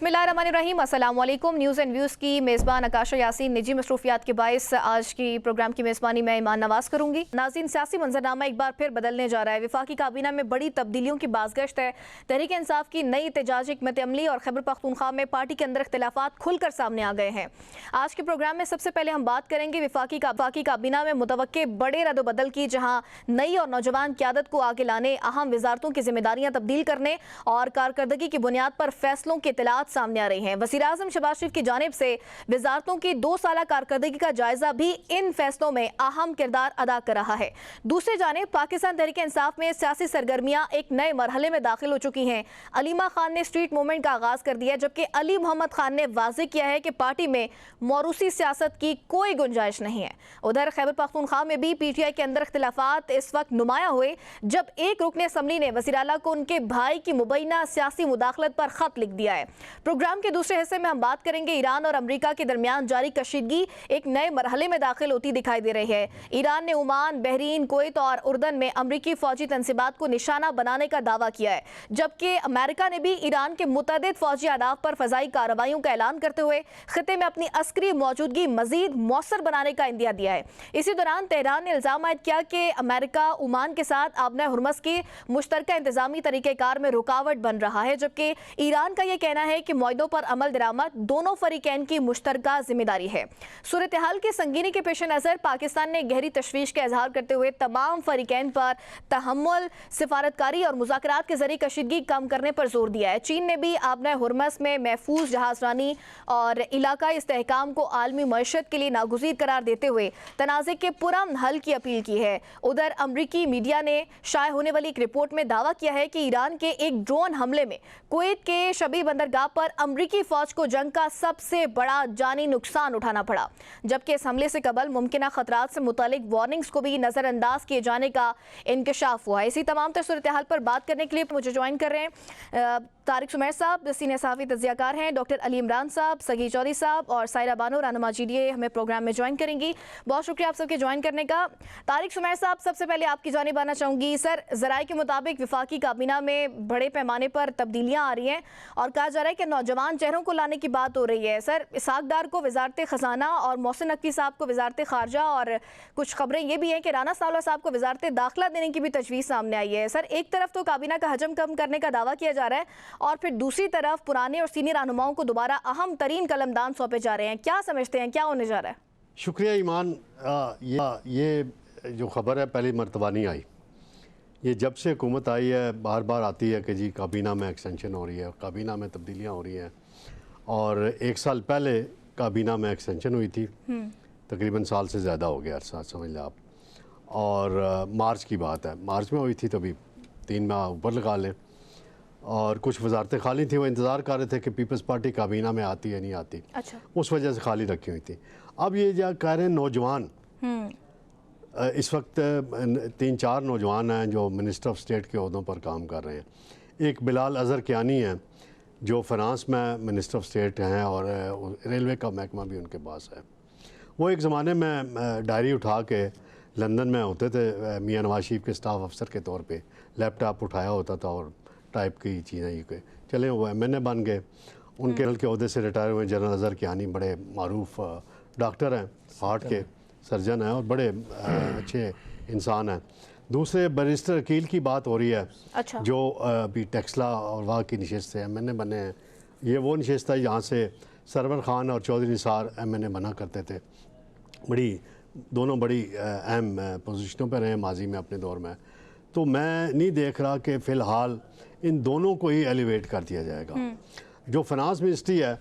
बिस्मिल्लाहिर्रहमानिर्रहीम, अस्सलाम वालेकुम। न्यूज़ एंड व्यूज़ की मेज़बान आकाशा यासीन निजी मसरूफियात के बायस आज की प्रोग्राम की मेज़बानी मैं ईमान नवाज़ करूँगी। नाज़रीन, सियासी मंजरनामा एक बार फिर बदलने जा रहा है। वफाकी काबीना में बड़ी तब्दीलियों की बाज़गश्त है। तहरीक इंसाफ की नई एहतजाजी हिकमत अमली और खैबर पख्तूनख्वा में पार्टी के अंदर इख्तिलाफात खुलकर सामने आ गए हैं। आज के प्रोग्राम में सबसे पहले हम बात करेंगे वफाकी काबीना में मुतवक्के बड़े रद्द-बदल की, जहाँ नई और नौजवान क़यादत को आगे लाने, अहम वजारतों की जिम्मेदारियाँ तब्दील करने और कारकर्दगी की बुनियाद पर फैसलों की इत्तलात सामने आ रही हैं। वज़ीर-ए-आज़म शहबाज शरीफ की जानिब से वजारतों की 2 साला कारकर्दगी का जायजा भी इन फैसलों में अहम किरदार अदा कर रहा है। दूसरी जानिब पाकिस्तान तहरीक इंसाफ में सियासी सरगर्मियां एक नए मरहले में दाखिल हो चुकी हैं। अलीमा खान ने स्ट्रीट मूवमेंट का आगाज कर दिया, जबकि अली मोहम्मद खान ने वाज़ेह किया है कि पार्टी में मौरूसी सियासत की कोई गुंजाइश नहीं है। उधर खैबर पख्तूनख्वा में भी PTI के अंदर इख्तिलाफात इस वक्त नुमाया हुए, जब एक रुकने असम्बली ने वज़ीर आला को उनके भाई की मुबैना सियासी मुदाखलत पर खत लिख दिया है। प्रोग्राम के दूसरे हिस्से में हम बात करेंगे ईरान और अमेरिका के दरमियान जारी कशीदगी एक नए मरहले में दाखिल होती दिखाई दे रही है। ईरान ने ओमान, बहरीन, कुवैत और उर्दन में अमरीकी फौजी तंसीबात को निशाना बनाने का दावा किया है, जबकि अमेरिका ने भी ईरान के मुतअद्दिद फौजी अहदाफ पर फजाई कार्रवाइयों का ऐलान करते हुए खिते में अपनी अस्करी मौजूदगी मजीद मौसर बनाने का इंदिया दिया है। इसी दौरान तेहरान ने इल्जाम आयद किया कि अमेरिका ओमान के साथ आबना हुर्मस के मुश्तरका इंतजामी तरीक़ेकार में रुकावट बन रहा है, जबकि ईरान का यह कहना है कि मुआहदों पर अमल दरामद दोनों फरीकैन की मुश्तरका जिम्मेदारी है। सूरत हाल की संगीनी के पेश नज़र पाकिस्तान ने गहरी तशवीश का इजहार करते हुए तमाम फरीकैन पर तहम्मुल, सिफारतकारी और मुज़ाकरात के जरिए कशीदगी कम करने पर जोर दिया है। चीन ने भी आबना हुर्मस में महफूज जहाजरानी और इलाकाई इस्तेहकाम को आलमी मईशत के लिए नागुज़ीर करार देते हुए तनाज़े के पुरअमन हल की अपील की है। उधर अमरीकी मीडिया ने शाये होने वाली एक रिपोर्ट में दावा किया है कि ईरान के एक ड्रोन हमले में कुवैत के शबी बंदरगाह पर अमरीकी फौज को जंग का सबसे बड़ा जानी नुकसान उठाना पड़ा, जबकि इस हमले से कबल मुमकिन खतरात से मुतालिक वार्निंग्स को भी नज़रअंदाज किए जाने का इंकशाफ हुआ है। इसी तमाम तर सूरत हाल पर बात करने के लिए मुझे ज्वाइन कर रहे हैं तारिक सुमैर साहब, सीनियर सहाफ़ी तज्ज़ियाकार हैं, डॉक्टर अली इमरान साहब, सगी चौधरी साहब और सायरा बानो रहनुमा GDA हमें प्रोग्राम में ज्वाइन करेंगी। बहुत शुक्रिया आप सबके ज्वाइन करने का। तारिक सुमैर साहब, सबसे पहले आपकी जानिब आना चाहूँगी। सर, ज़राए के मुताबिक वफाकी काबीना में बड़े पैमाने पर तब्दीलियाँ आ रही हैं और कहा जा रहा है कि नौजवान चेहरों को लाने की बात हो रही है। सर, इसहाक डार को वज़ारत ख़ज़ाना और मोहसिन नकवी साहब को वज़ारत ख़ारजा और कुछ खबरें ये भी हैं कि राना सावला साहब को वज़ारत दाखिला देने की भी तजवीज़ सामने आई है। सर, एक तरफ तो काबीना का हजम कम करने का दावा किया जा रहा है और फिर दूसरी तरफ पुराने और सीनियर रहनुमाओं को दोबारा अहम तरीन कलमदान सौंपे जा रहे हैं। क्या समझते हैं, क्या होने जा रहा है? शुक्रिया ईमान। ये जो खबर है पहली मरतबा नहीं आई। ये जब से हुकूमत आई है बार बार आती है कि जी काबीना में एक्सटेंशन हो रही है, काबीना में तब्दीलियाँ हो रही हैं। और 1 साल पहले काबीना में एक्सटेंशन हुई थी, तकरीबन साल से ज़्यादा हो गया अरसा, समझ लें आप। और मार्च की बात है, मार्च में हुई थी, तभी 3 माह ऊपर लगा लें। और कुछ वजारतें खाली थी, वो इंतज़ार कर रहे थे कि पीपल्स पार्टी काबीना में आती है नहीं आती। अच्छा। उस वजह से खाली रखी हुई थी। अब ये जो कह रहे हैं नौजवान, इस वक्त 3-4 नौजवान हैं जो मिनिस्टर ऑफ स्टेट के ओहदों पर काम कर रहे हैं। एक बिलाल अज़हर कियानी है जो फ्रांस में मिनिस्टर ऑफ स्टेट हैं और रेलवे का महकमा भी उनके पास है। वो एक ज़माने में डायरी उठा के लंदन में होते थे, मियाँ नवाज शरीफ के स्टाफ अफसर के तौर पे लैपटॉप उठाया होता था और टाइप की चीज़ें ये के चले, वो MNA बन गए। उनके जनरल के अहदे से रिटायर हुए जनरल अज़हर कियानी बड़े मारूफ डॉक्टर हैं, हार्ट के सर्जन हैं और बड़े अच्छे इंसान हैं। दूसरे बैरिस्टर अकील की बात हो रही है। अच्छा। जो अभी टेक्सला और वहाँ की नशिस्त से MNA बने हैं। ये वो नशिस्त है जहाँ से सरवर खान और चौधरी निसार MNA बना करते थे। दोनों बड़ी अहम पोजीशनों पर रहे माजी में अपने दौर में। तो मैं नहीं देख रहा कि फ़िलहाल इन दोनों को ही एलिवेट कर दिया जाएगा। जो फाइनेंस मिनिस्ट्री है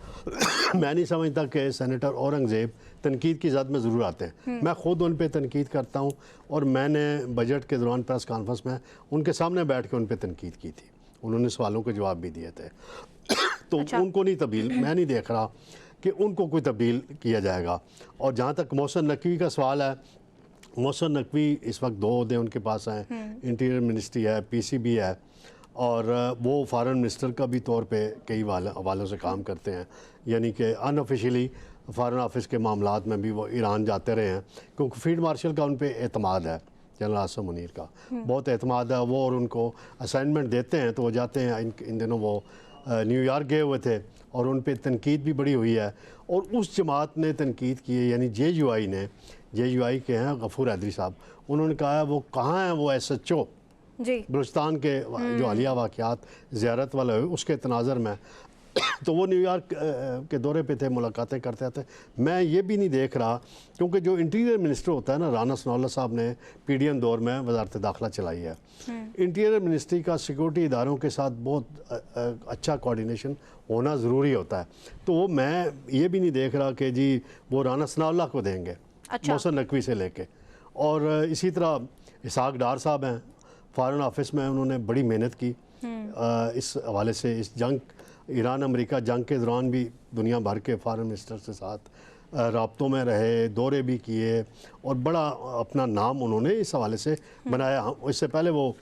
मैं नहीं समझता कि सेनेटर औरंगज़ेब तनकीद की ज़द में ज़रूर आते हैं। मैं ख़ुद उन पर तनकीद करता हूँ और मैंने बजट के दौरान प्रेस कॉन्फ्रेंस में उनके सामने बैठ के उन पर तनकीद की थी। उन्होंने सवालों के जवाब भी दिए थे। तो अच्छा। उनको नहीं तब्दील, मैं नहीं देख रहा कि उनको कोई तब्दील किया जाएगा। और जहाँ तक मोहसिन नकवी का सवाल है, मोहसिन नकवी इस वक्त 2 ओहदे उनके पास हैं, इंटीरियर मिनिस्ट्री है, PCB है और वो फॉरेन मिनिस्टर का भी तौर पे कई हवालों से काम करते हैं। यानी कि अनऑफिशियली फॉरेन ऑफिस के मामलात में भी वो ईरान जाते रहे हैं, क्योंकि फील्ड मार्शल का उन पर एतमाद है, जनरल आसिम मुनीर का बहुत एतमाद है वो, और उनको असाइनमेंट देते हैं तो वो जाते हैं। इन दिनों वो न्यूयॉर्क गए हुए थे और उन पे तनकीद भी बड़ी हुई है। और उस जमात ने तनकीद की है, यानी JUI ने, JUI के हैं गफूर हैदरी साहब, उन्होंने कहा है वो कहाँ हैं वो SHO जी बलूचिस्तान के जो हालिया वाक़यात ज़ियारत वाला हुए उसके तनाज़र में तो वो न्यूयॉर्क के दौरे पे थे, मुलाकातें करते थे। मैं ये भी नहीं देख रहा, क्योंकि जो इंटीरियर मिनिस्टर होता है ना, राना सनाउल्लाह साहब ने PDM दौर में वजारत दाखिला चलाई है। इंटीरियर मिनिस्ट्री का सिक्योरिटी इदारों के साथ बहुत अच्छा कोऑर्डिनेशन होना ज़रूरी होता है। तो वो मैं ये भी नहीं देख रहा कि जी वो राना सनाउल्लाह को देंगे, मोहसिन नकवी से लेके। और इसी तरह इसहाक डार साहब हैं, फॉरेन ऑफिस में उन्होंने बड़ी मेहनत की इस हवाले से। इस जंग ईरान अमेरिका जंग के दौरान भी दुनिया भर के फॉरेन मिनिस्टर के साथ राब्तों में रहे, दौरे भी किए और बड़ा अपना नाम उन्होंने इस हवाले से बनाया। इससे पहले वो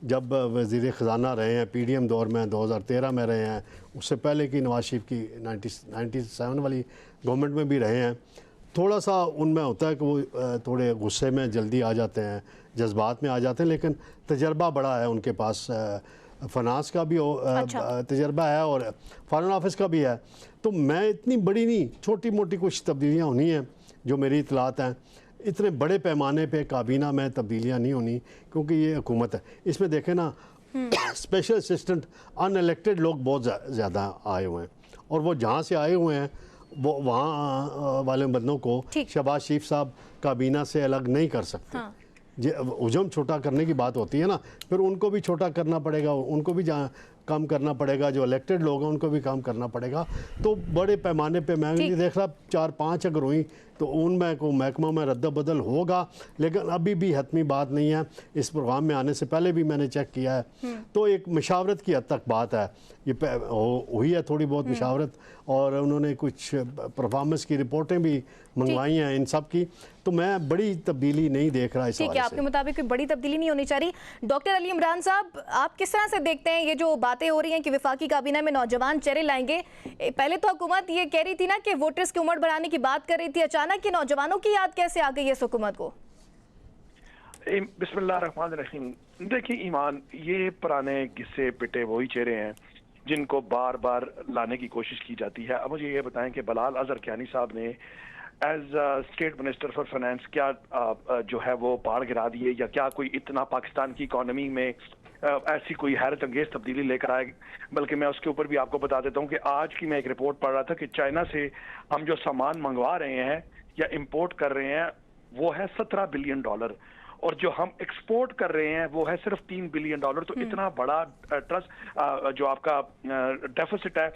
जब वज़ीर ख़जाना रहे हैं PDM दौर में, 2013 में रहे हैं, उससे पहले की नवाज शरीफ की 97 वाली गवर्नमेंट में भी रहे हैं। थोड़ा सा उनमें होता है कि वो थोड़े गुस्से में जल्दी आ जाते हैं, जज्बात में आ जाते हैं, लेकिन तजर्बा बड़ा है उनके पास, फाइनेंस का भी तजर्बा है और फॉरेन ऑफिस का भी है। तो मैं इतनी बड़ी नहीं, छोटी मोटी कुछ तब्दीलियाँ होनी हैं जो मेरी इतलात हैं, इतने बड़े पैमाने पे काबीना में तब्दीलियाँ नहीं होनी, क्योंकि ये हुकूमत है। इसमें देखें ना, स्पेशल असिस्टेंट अनइलेक्टेड लोग बहुत ज़्यादा आए हुए हैं और वो जहाँ से आए हुए हैं वो वहाँ वाले बंदों को शहबाज शरीफ साहब काबीना से अलग नहीं कर सकते। हुजम छोटा करने की बात होती है ना, फिर उनको भी छोटा करना पड़ेगा, उनको भी जहाँ कम करना पड़ेगा, जो इलेक्टेड लोग हैं उनको भी काम करना पड़ेगा। तो बड़े पैमाने पे मैं नहीं देख रहा, 4-5 अगर हुई तो उनमें को महकमा में रद्द बदल होगा, लेकिन अभी भी हतमी बात नहीं है। इस प्रोग्राम में आने से पहले भी मैंने चेक किया है, तो एक मशावरत की हद तक बात है, ये हुई है थोड़ी बहुत मशावरत, और उन्होंने कुछ परफॉर्मेंस की रिपोर्टें भी मंगवाई हैं इन सब की। तो मैं बड़ी तब्दीली नहीं देख रहा इस ठीक है, आपके मुताबिक कोई बड़ी तब्दीली नहीं होनी चाहिए। डॉक्टर अली इमरान साहब, आप किस तरह से देखते हैं ये जो बातें हो रही हैं कि वफाकी काबीना में नौजवान चेहरे लाएंगे? पहले तो हुकूमत ये कह रही थी ना कि वोटर्स की उम्र बढ़ाने की बात कर रही थी, अचानक ये नौजवानों की याद कैसे आ गई इस हुकूमत को? बिस्मिल्लाहिर्रहमानिर्रहीम। देखिए ईमान, ये पुराने किस्से पिटे वही चेहरे हैं जिनको बार बार लाने की कोशिश की जाती है। अब मुझे ये बताएं कि बलाल अजहर कियानी साहब ने as state minister for finance क्या जो है वो पहाड़ गिरा दिए, या क्या कोई इतना पाकिस्तान की इकोनॉमी में ऐसी कोई हैरत अंगेज तब्दीली लेकर आए? बल्कि मैं उसके ऊपर भी आपको बता देता हूँ कि आज की मैं एक रिपोर्ट पढ़ रहा था कि चाइना से हम जो सामान मंगवा रहे हैं या इंपोर्ट कर रहे हैं वो है $17 बिलियन, और जो हम एक्सपोर्ट कर रहे हैं वो है सिर्फ $3 बिलियन। तो इतना बड़ा ट्रस्ट जो आपका डेफिसिट है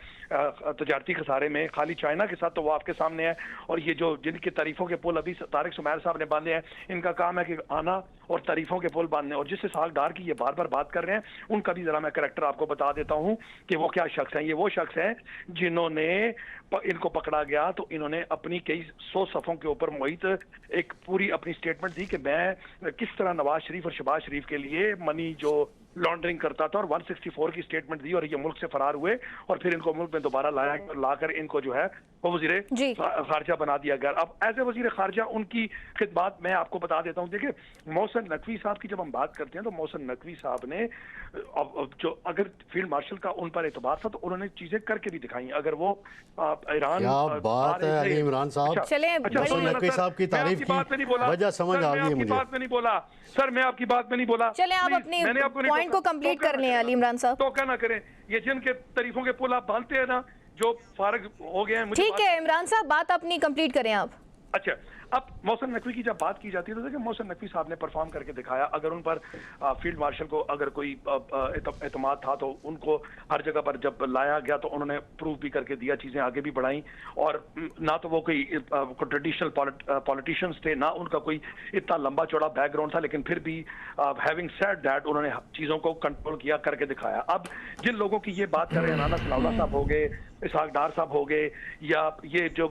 तजारती खसारे में, खाली चाइना के साथ तो वो आपके सामने है। और ये जो जिनकी तारीफों के पुल अभी तारिक सुमैर साहब ने बांधे हैं, इनका काम है कि आना और तारीफों के पुल बांधने। और जिस इसहाक डार की ये बार बार बात कर रहे हैं, उनका भी जरा मैं करैक्टर आपको बता देता हूँ कि वो क्या शख्स हैं। ये वो शख्स हैं जिन्होंने इनको पकड़ा गया तो इन्होंने अपनी कई 100 सफ़ों के ऊपर मुहित एक पूरी अपनी स्टेटमेंट दी कि मैं किस तरह नवाज शरीफ और शहबाज शरीफ के लिए मनी जो लॉन्ड्रिंग करता था, और 164 की स्टेटमेंट दी, और ये मुल्क से फरार हुए और फिर इनको मुल्क में दोबारा लाकर इनको जो है वो वजीर खारजा बना दिया गया। अब एज ए वजीर खारजा उनकी खिदमत मैं आपको बता देता हूँ। देखिए मोहसिन नकवी साहब की जब हम बात करते हैं तो मोहसिन नकवी साहब ने जो अगर फील्ड मार्शल का उन पर एतबार था तो उन्होंने चीजें करके भी दिखाई। अगर वो ईरान बात है अली इमरान साहब, मोहसिन नकवी साहब की तारीफ की वजह समझ आ गई मुझे। बात में नहीं बोला सर, मैं आपकी बात में नहीं बोला। चले आप अपने पॉइंट को कंप्लीट कर लें अली इमरान साहब। तो क्या ना करें, ये जिनके तारीफों के पुल आप बांधते हैं ना, जो फारग हो गए हैं। ठीक है इमरान साहब, बात अपनी कंप्लीट करें आप। अच्छा, अब मोहसिन नकवी की जब बात की जाती है तो देखिए मोहसिन नकवी साहब ने परफॉर्म करके दिखाया। अगर उन पर फील्ड मार्शल को अगर कोई एतमाद था तो उनको हर जगह पर जब लाया गया तो उन्होंने प्रूव भी करके दिया, चीज़ें आगे भी बढ़ाई। और ना तो वो कोई ट्रेडिशनल पॉलिटिशियंस थे, ना उनका कोई इतना लंबा चौड़ा बैकग्राउंड था, लेकिन फिर भी हैविंग सेड दैट उन्होंने चीज़ों को कंट्रोल किया, करके दिखाया। अब जिन लोगों की ये बात कर रहे हैं, राना सनाउल्लाह साहब हो गए, इसहाक डार साहब हो गए, या ये जो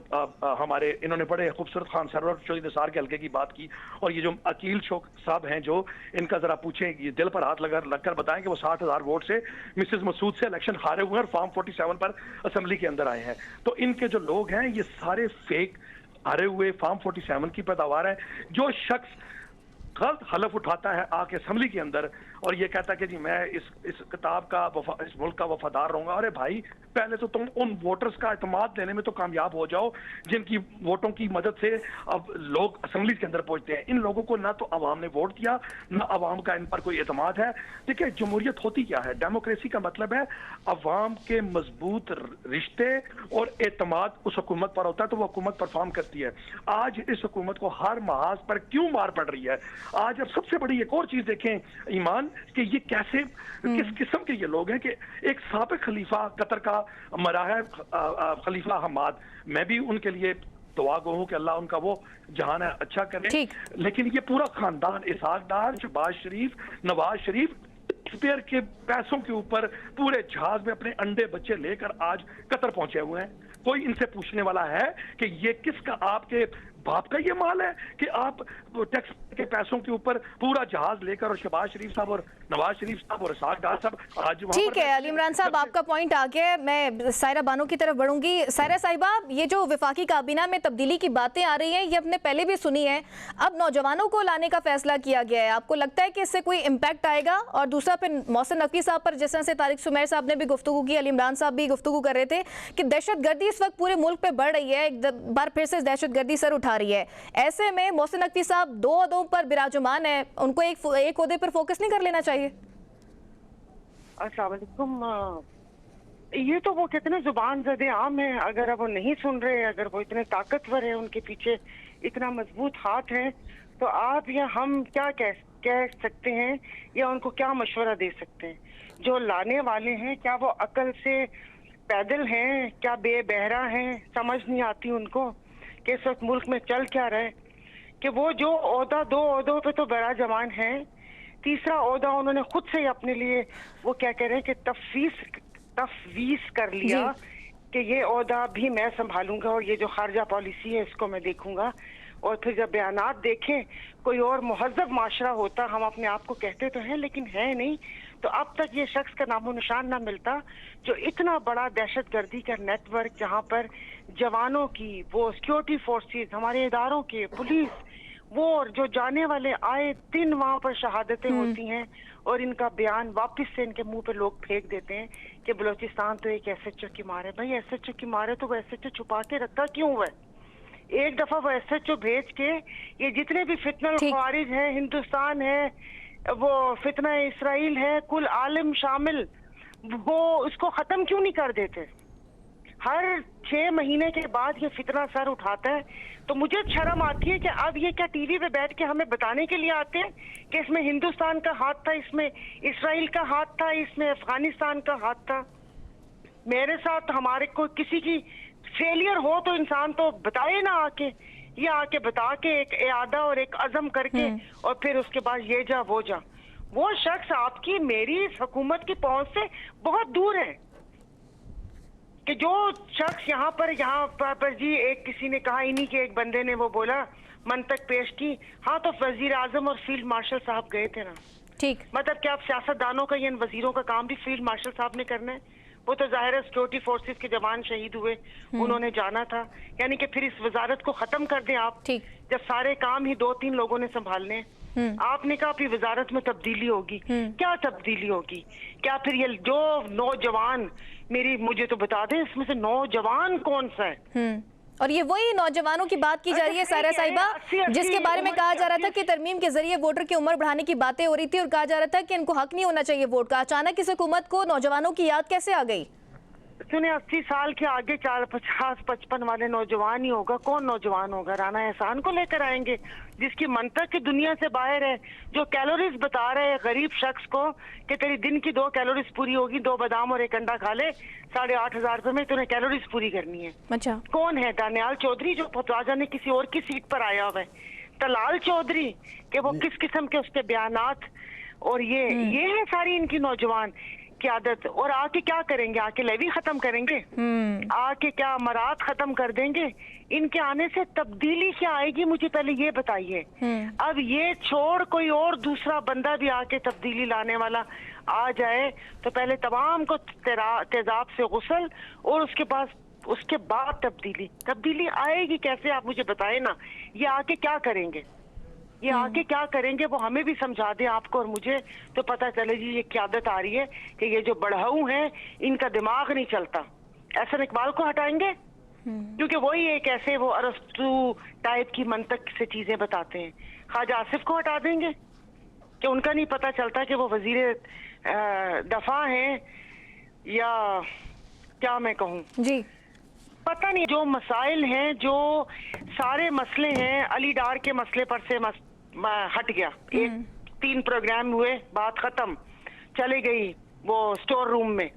हमारे इन्होंने बड़े खूबसूरत खान सरवर चौधरी निसार के हल्के की बात की, और ये जो अकील शोक साहब हैं, जो इनका जरा पूछें, ये दिल पर हाथ लगकर बताएं कि वो 60,000 वोट से मिसेस मसूद से इलेक्शन हारे हुए हैं और फॉर्म 47 पर असेंबली के अंदर आए हैं। तो इनके जो लोग हैं ये सारे फेक हारे हुए फॉर्म 47 की पैदावार है। जो शख्स गलत हलफ उठाता है आके असम्बली के अंदर और ये कहता है कि जी मैं इस किताब का इस मुल्क का वफादार रहूंगा। अरे भाई, पहले तो तुम उन वोटर्स का एतमाद देने में तो कामयाब हो जाओ जिनकी वोटों की मदद से अब लोग असम्बली के अंदर पहुंचते हैं। इन लोगों को ना तो अवाम ने वोट दिया, ना अवाम का इन पर कोई एतमाद है। देखिए, जमहूरियत होती क्या है? डेमोक्रेसी का मतलब है अवाम के मजबूत रिश्ते और एतमाद उस हुकूमत पर होता है तो वो हुकूमत परफॉर्म करती है। आज इस हुकूमत को हर महाज पर क्यों मार पड़ रही है? आज अब सबसे बड़ी एक और चीज देखें ईमान, कि ये कैसे किस किस्म के ये लोग हैं कि एक साबिक खलीफा कतर का मरा है, खलीफा हमाद, मैं भी उनके लिए दुआ गो हूं कि अल्लाह उनका वो जहान है अच्छा करे। लेकिन ये पूरा खानदान, इसहाक डार, शहबाज शरीफ, नवाज शरीफ, शेक्सपियर के पैसों के ऊपर पूरे जहाज में अपने अंडे बच्चे लेकर आज कतर पहुंचे हुए हैं। कोई इनसे पूछने वाला है कि ये किसका, आपके बाप का ये माल है कि आप टैक्स के पैसों के ऊपर पूरा जहाज लेकर, और शहबाज शरीफ साहब और नवाज शरीफ साहब और इसहाक डार साहब आज वहां। ठीक है अली इमरान साहब, आपका पॉइंट आ गया। मैं सायरा बानो की तरफ बढ़ूंगी। सायरा साहिबा, ये जो वफाकी काबीना में तब्दीली की बातें आ रही हैं, ये हमने पहले भी सुनी है, अब नौजवानों को लाने का फैसला किया गया है। आपको लगता है कि इससे कोई इम्पैक्ट आएगा? और दूसरा, फिर मोहसिन नकवी साहब पर जिस तरह से तारिक सुमैर साहब ने भी गुफ्तगू की, अली इमरान साहब भी गुफ्तगू कर रहे थे कि दहशतगर्दी इस वक्त पूरे मुल्क पे बढ़ रही है, एक बार फिर से दहशतगर्दी सर उठा रही है। ऐसे में मोहसिन नकवी साहब 2 ओहदों पर विराजमान है, उनको एक ओहदे पर फोकस नहीं कर लेना चाहिए? अस्सलाम वालेकुम। ये तो वो कितने जुबान ज़दे आम है, अगर वो नहीं सुन रहे, अगर वो इतने ताकतवर है, उनके पीछे इतना मजबूत हाथ है, तो आप या हम क्या कह सकते हैं या उनको क्या मशवरा दे सकते हैं? जो लाने वाले हैं, क्या वो अकल से पैदल हैं, क्या बेबहरा हैं? समझ नहीं आती उनको कि इस वक्त मुल्क में चल क्या रहा है। कि वो जो ओहदा, 2 ओहदों पे तो बराजमान है, तीसरा ओहदा उन्होंने खुद से ही अपने लिए वो क्या कह रहे हैं कि तफवीज कर लिया कि ये ओहदा भी मैं संभालूंगा और ये जो खारजा पॉलिसी है इसको मैं देखूंगा। और फिर जब बयानात देखें, कोई और मुहज़्ज़ब माशरा होता, हम अपने आप को कहते तो हैं लेकिन है नहीं, तो अब तक ये शख्स का नामो निशान ना मिलता जो इतना बड़ा दहशतगर्दी का नेटवर्क, जहाँ पर जवानों की, वो सिक्योरिटी फोर्सेस, हमारे इदारों के, पुलिस, वो जो जाने वाले आए दिन वहाँ पर शहादतें होती हैं और इनका बयान वापस से इनके मुंह पे लोग फेंक देते हैं कि बलूचिस्तान तो एक SHO की मार है। भाई SHO की मार है तो वो SHO छुपा के रखा क्यों हुआ है? एक दफा वो SHO भेज के ये जितने भी फितनल ख्वारिज है, हिंदुस्तान है, वो फितना इसराइल है, कुल आलम शामिल, वो उसको खत्म क्यों नहीं कर देते? हर 6 महीने के बाद ये फितना सर उठाता है। तो मुझे शर्म आती है कि अब ये क्या टीवी पे बैठ के हमें बताने के लिए आते हैं कि इसमें हिंदुस्तान का हाथ था, इसमें इसराइल का हाथ था, इसमें अफगानिस्तान का हाथ था। मेरे साथ हमारे को किसी की फेलियर हो तो इंसान तो बताए ना आके, ये आके बता के एक इरादा और एक अज़म करके और फिर उसके बाद ये जा वो जा। वो शख्स आपकी मेरी इस हुकूमत की पहुंच से बहुत दूर है कि जो शख्स यहाँ पर जी, एक किसी ने कहा, इन्हीं के एक बंदे ने वो बोला, मंतक पेश की, हाँ तो वजीर आजम और फील्ड मार्शल साहब गए थे ना। ठीक, मतलब क्या आप सियासतदानों का या वजीरों का काम भी फील्ड मार्शल साहब ने करना है? वो तो जाहिर है सिक्योरिटी फोर्सेस के जवान शहीद हुए, उन्होंने जाना था। यानी कि फिर इस वजारत को खत्म कर दें आप, जब सारे काम ही 2-3 लोगों ने संभालने। आपने कहा फिर वजारत में तब्दीली होगी, क्या तब्दीली होगी? क्या फिर ये जो नौजवान, मुझे तो बता दें इसमें से नौजवान कौन सा है? और ये वही नौजवानों की बात की जा रही है सायरा साहिबा, जिसके बारे में कहा जा रहा था कि तरमीम के जरिए वोटर की उम्र बढ़ाने की बातें हो रही थी और कहा जा रहा था कि इनको हक नहीं होना चाहिए वोट का। अचानक इस हुकूमत को नौजवानों की याद कैसे आ गई? सुने, 80 साल के आगे 50-55 वाले नौजवान ही होगा। कौन नौजवान होगा? राना एहसान को लेकर आएंगे जिसकी मंतक की दुनिया से बाहर है, जो कैलोरीज बता रहे हैं गरीब शख्स को कि तेरी दिन की 2 कैलोरीज पूरी होगी, 2 बादाम और 1 अंडा खा ले, 8,500 रुपए में तूने कैलोरीज पूरी करनी है। अच्छा, कौन है? दानियाल चौधरी जो राजा ने किसी और की सीट पर आया हुआ है, तलाल चौधरी के वो किस किस्म के उसके बयानात, और ये है सारी इनकी नौजवान की आदत। और आके क्या करेंगे? आके लेवी खत्म करेंगे, आके क्या मरात खत्म कर देंगे? इनके आने से तब्दीली क्या आएगी, मुझे पहले ये बताइए। अब ये छोड़ कोई और दूसरा बंदा भी आके तब्दीली लाने वाला आ जाए तो पहले तमाम को तेजाब से गुस्ल और उसके बाद तब्दीली आएगी कैसे? आप मुझे बताए ना, ये आके क्या करेंगे? ये आके क्या करेंगे वो हमें भी समझा दें, आपको और मुझे, तो पता चले जी ये क़यादत आ रही है कि ये जो बढ़ाऊ हैं इनका दिमाग नहीं चलता। एहसन इकबाल को हटाएंगे क्योंकि वही एक ऐसे वो अरस्तू टाइप की मंतक से चीजें बताते हैं। ख्वाजा आसिफ को हटा देंगे कि उनका नहीं पता चलता कि वो वजीर दफा हैं या क्या मैं कहूँ, जी पता नहीं। जो मसाइल हैं, जो सारे मसले हैं, अली डार के मसले पर से हट गया। एक 3 प्रोग्राम हुए, बात खत्म, चले गई वो स्टोर रूम में।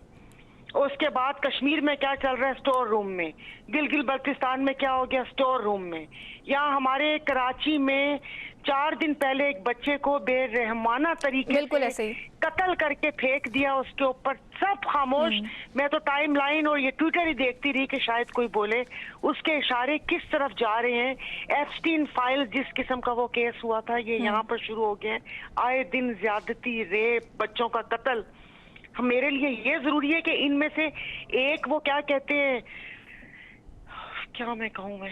उसके बाद कश्मीर में क्या चल रहा है, स्टोर रूम में। गिलगित बल्तिस्तान में क्या हो गया, स्टोर रूम में। यहाँ हमारे कराची में 4 दिन पहले एक बच्चे को बेरहमाना तरीके से कत्ल करके फेंक दिया, उसके ऊपर सब खामोश। मैं तो टाइम लाइन और ये ट्विटर ही देखती रही कि शायद कोई बोले। उसके इशारे किस तरफ जा रहे हैं। एप्स्टीन फाइल जिस किस्म का वो केस हुआ था, ये यहाँ पर शुरू हो गया। आए दिन ज्यादती, रेप, बच्चों का कत्ल। मेरे लिए ये जरूरी है कि इनमें से एक, वो क्या कहते हैं, क्या मैं कहूँ मैं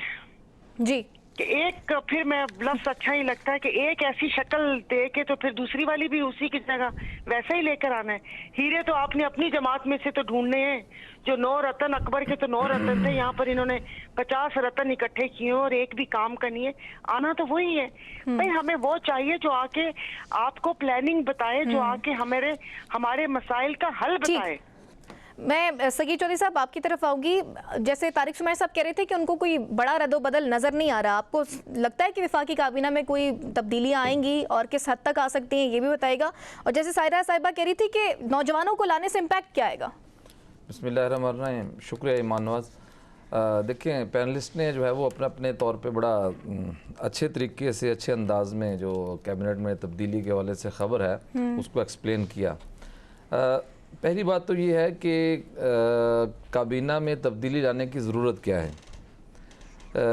जी, कि एक, फिर मैं लफ्ज अच्छा ही लगता है कि एक ऐसी शक्ल दे के तो फिर दूसरी वाली भी उसी की जगह वैसा ही लेकर आना है। हीरे तो आपने अपनी जमात में से तो ढूंढने हैं, जो 9 रतन, अकबर के तो 9 रतन थे, यहाँ पर इन्होंने 50 रतन इकट्ठे किए और एक भी काम का नहीं है। आना तो वही है भाई, हमें वो चाहिए जो आके आपको प्लानिंग बताए, जो आके हमारे मसाइल का हल बताए। मैं सगीर चौधरी साहब आपकी तरफ आऊंगी। जैसे तारिक शुमाइर साहब कह रहे थे कि उनको कोई बड़ा रद्दोबदल नजर नहीं आ रहा, आपको लगता है कि वफाकी काबीना में कोई तब्दीलियां आएंगी और किस हद तक आ सकती हैं, ये भी बताएगा। और जैसे सायरा साहिबा कह रही थी कि नौजवानों को लाने से इम्पैक्ट क्या आएगा। बिस्मिल्लाहिर्रहमानिर्रहीम, शुक्रिया ईमान नवाज। देखें, पैनलिस्ट ने जो है वो अपने अपने तौर पे बड़ा अच्छे तरीके से, अच्छे अंदाज में जो कैबिनेट में तब्दीली के हवाले से ख़बर है उसको एक्सप्लेन किया। पहली बात तो ये है कि काबीना में तब्दीली लाने की ज़रूरत क्या है।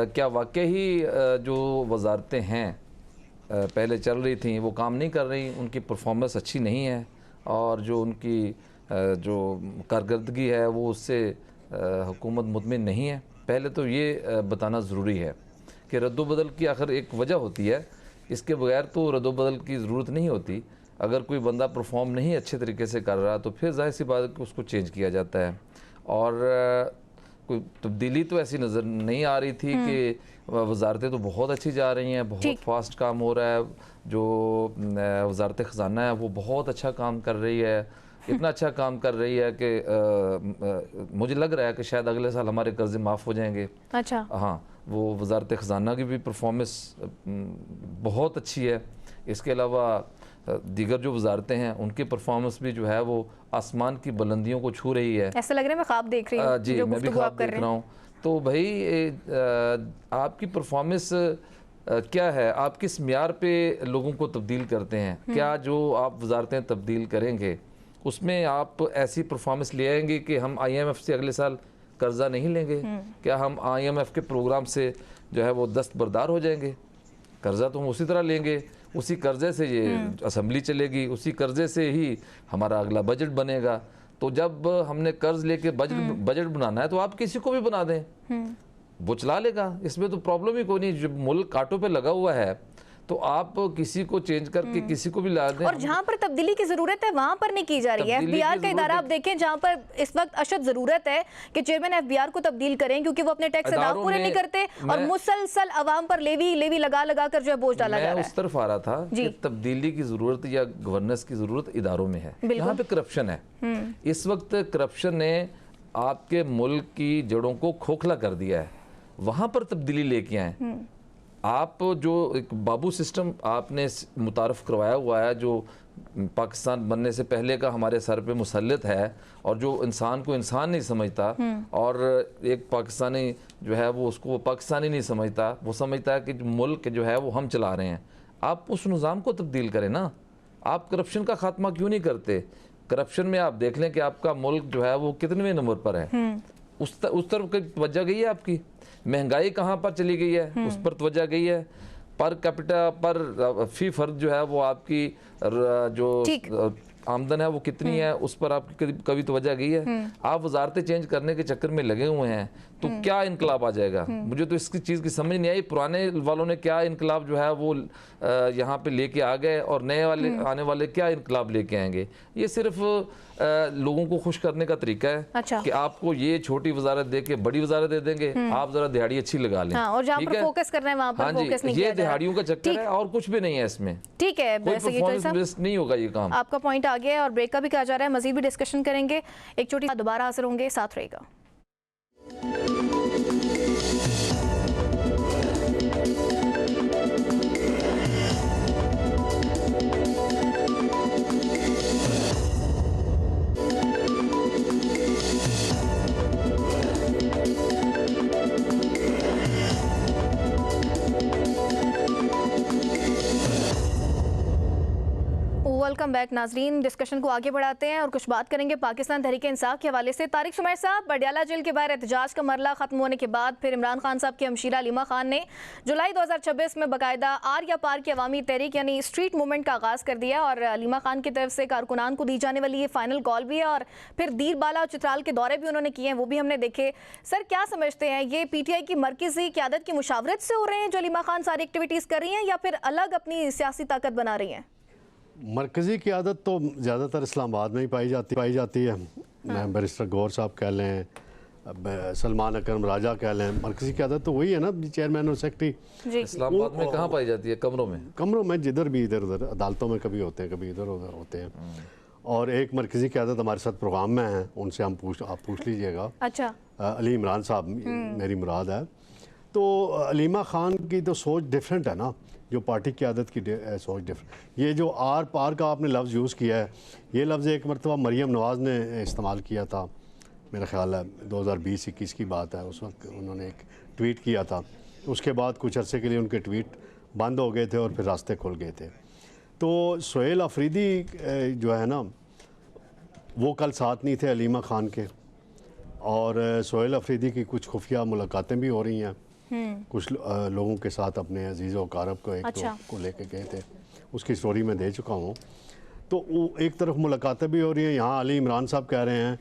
क्या वाकई ही जो वजारतें हैं पहले चल रही थी वो काम नहीं कर रही, उनकी परफॉर्मेंस अच्छी नहीं है और जो उनकी जो कारकर्दगी है वो उससे हुकूमत मुतमिन नहीं है। पहले तो ये बताना ज़रूरी है कि रद्दोबदल की आखिर एक वजह होती है, इसके बगैर तो रद्दोबदल की ज़रूरत नहीं होती। अगर कोई बंदा परफॉर्म नहीं अच्छे तरीके से कर रहा तो फिर जाहिर सी बात है कि उसको चेंज किया जाता है। और कोई तब्दीली तो ऐसी नज़र नहीं आ रही थी कि वजारतें तो बहुत अच्छी जा रही हैं, बहुत फास्ट काम हो रहा है। जो वजारत ख़जाना है वो बहुत अच्छा काम कर रही है, इतना अच्छा काम कर रही है कि मुझे लग रहा है कि शायद अगले साल हमारे कर्जे माफ़ हो जाएंगे। अच्छा, हाँ, वो वजारत ख़जाना की भी परफॉर्मेंस बहुत अच्छी है। इसके अलावा दीगर जो वजारतें हैं उनकी परफॉर्मेंस भी जो है वो आसमान की बुलंदियों को छू रही है। ऐसा लग रहा है मैं ख्वाब देख रही हूँ। जी, मैं भी ख्वाब देख रहा हूँ। तो भाई आपकी परफॉर्मेंस क्या है, आप किस म्यार पे लोगों को तब्दील करते हैं। क्या जो आप वजारतें तब्दील करेंगे उसमें आप ऐसी परफॉर्मेंस ले आएंगे कि हम IMF से अगले साल कर्जा नहीं लेंगे? क्या हम IMF के प्रोग्राम से जो है वो दस्तबरदार हो जाएंगे? कर्जा तो हम उसी तरह लेंगे, उसी कर्जे से ये असेंबली चलेगी, उसी कर्जे से ही हमारा अगला बजट बनेगा। तो जब हमने कर्ज लेके बजट बनाना है तो आप किसी को भी बना दें, वो चला लेगा, इसमें तो प्रॉब्लम ही कोई नहीं। जब मुल्क कांटों पे लगा हुआ है तो आप किसी को चेंज करके किसी को भी ला दें। और जहां पर तब्दीली की जरूरत है वहां पर नहीं की जा रही है। FBR का इदारा आप देखें जहां पर इस वक्त अशद जरूरत है कि चेयरमैन FBR को तब्दील करें, क्योंकि वो अपने टैक्स अदा पूरे नहीं करते और मुसलसल अवाम पर लेवी लगा कर जो है बोझ डाला जा रहा है। मैं उस तरफ आ रहा था कि तब्दीली की जरूरत या गवर्नेंस की जरूरत इदारों में है। यहाँ पे करप्शन है। इस वक्त करप्शन ने आपके मुल्क की जड़ों को खोखला कर दिया है, वहां पर तब्दीली लेके आए। आप जो एक बाबू सिस्टम आपने मुतारफ़ करवाया हुआ है, जो पाकिस्तान बनने से पहले का हमारे सर पे मुसल्लत है और जो इंसान को इंसान नहीं समझता और एक पाकिस्तानी जो है वो उसको वो पाकिस्तानी नहीं समझता, वो समझता है कि मुल्क जो है वो हम चला रहे हैं। आप उस निज़ाम को तब्दील करें ना। आप करप्शन का खात्मा क्यों नहीं करते? करप्शन में आप देख लें कि आपका मुल्क जो है वो कितने नंबर पर है। उस तरफ की तवज्जो गई है आपकी। महंगाई कहाँ पर चली गई है, उस पर तवज्जो गई है। पर कैपिटा पर फी फर्द जो है वो आपकी जो आमदन है वो कितनी है, उस पर आपकी कभी तवज्जो गई है? आप वजारतें चेंज करने के चक्कर में लगे हुए हैं, तो क्या इनकलाब आ जाएगा? मुझे तो इसकी चीज़ की समझ नहीं आई। पुराने वालों ने क्या इनकलाब जो है वो यहाँ पे लेके आ गए, और नए वाले आने वाले क्या इनकलाब लेके आएंगे? ये सिर्फ लोगों को खुश करने का तरीका है। अच्छा। कि आपको ये छोटी वजारत दे के बड़ी वजारत दे देंगे, आप जरा दिहाड़ी अच्छी लगा लें। हाँ, और जहाँ पर फोकस करना है वहाँ पर फोकस नहीं किया ये जा रहा। दिहाड़ियों का चक्कर है और कुछ भी नहीं है इसमें। ठीक है, कोई सेक्रेटरी परफॉर्मेंस साहब, बेस्ड नहीं होगा ये काम। आपका पॉइंट आ गया है और ब्रेक का भी कहा जा रहा है, मजीद भी डिस्कशन करेंगे। एक छोटी दोबारा हाजिर होंगे, साथ रहेगा। वेलकम बैक नाजरीन। डिस्कशन को आगे बढ़ाते हैं और कुछ बात करेंगे पाकिस्तान तहरीक इंसाफ के हवाले से। तारिक सुमैर साहब, बडियाला जेल के बाहर एहतजाज का मरला खत्म होने के बाद फिर इमरान खान साहब की हमशीरा हलीमा खान ने जुलाई 2026 में बाकायदा आर या पार की अवामी तहरीक यानी स्ट्रीट मूवमेंट का आगाज़ कर दिया, और हलीमा खान की तरफ से कारकुनान को दी जाने वाली ये फाइनल कॉल भी है, और फिर दीरबाला और चित्राल के दौरे भी उन्होंने किए हैं, वो भी हमने देखे। सर, क्या समझते हैं, ये PTI की मरकज़ी क़यादत की मुशावरत से हो रहे हैं जो हलीमा खान सारी एक्टिविटीज़ कर रही हैं, या फिर अलग अपनी सियासी ताकत बना रही हैं? मरकज़ी क़यादत तो ज़्यादातर इस्लामाबाद में ही पाई जाती है। मैं बैरिस्टर गौर साहब कह लें, सलमान अकरम राजा कह लें, मरकज़ी क़यादत तो वही है ना, चेयरमैन और सेक्रेटरी। इस्लामाबाद में कहाँ पाई जाती है? कमरों में जिधर भी इधर उधर अदालतों में कभी होते हैं, कभी इधर उधर होते हैं। और एक मरकज़ी क़यादत हमारे साथ प्रोग्राम में है, उनसे आप पूछ लीजिएगा। अच्छा। अली इमरान साहब मेरी मुराद है। तो हलीमा खान की तो सोच डिफरेंट है ना, जो पार्टी की आदत की सोच डिफरेंट। ये जो आर पार का आपने लफ्ज़ यूज़ किया है, ये लफ्ज़ एक मरतबा मरियम नवाज़ ने इस्तेमाल किया था, मेरा ख्याल है 2020-21 की बात है। उस वक्त उन्होंने एक ट्वीट किया था, उसके बाद कुछ अरसे के लिए उनके ट्वीट बंद हो गए थे और फिर रास्ते खुल गए थे। तो सोहेल अफरीदी जो है ना, वो कल साथ नहीं थे हलीमा खान के, और सोहेल अफरीदी की कुछ खुफिया मुलाकातें भी हो रही हैं कुछ लोगों के साथ, अपने अजीज़ वकारब को एक अच्छा। को लेके गए थे, उसकी स्टोरी मैं दे चुका हूँ। तो वो एक तरफ मुलाकातें भी हो रही हैं, यहाँ अली इमरान साहब कह रहे हैं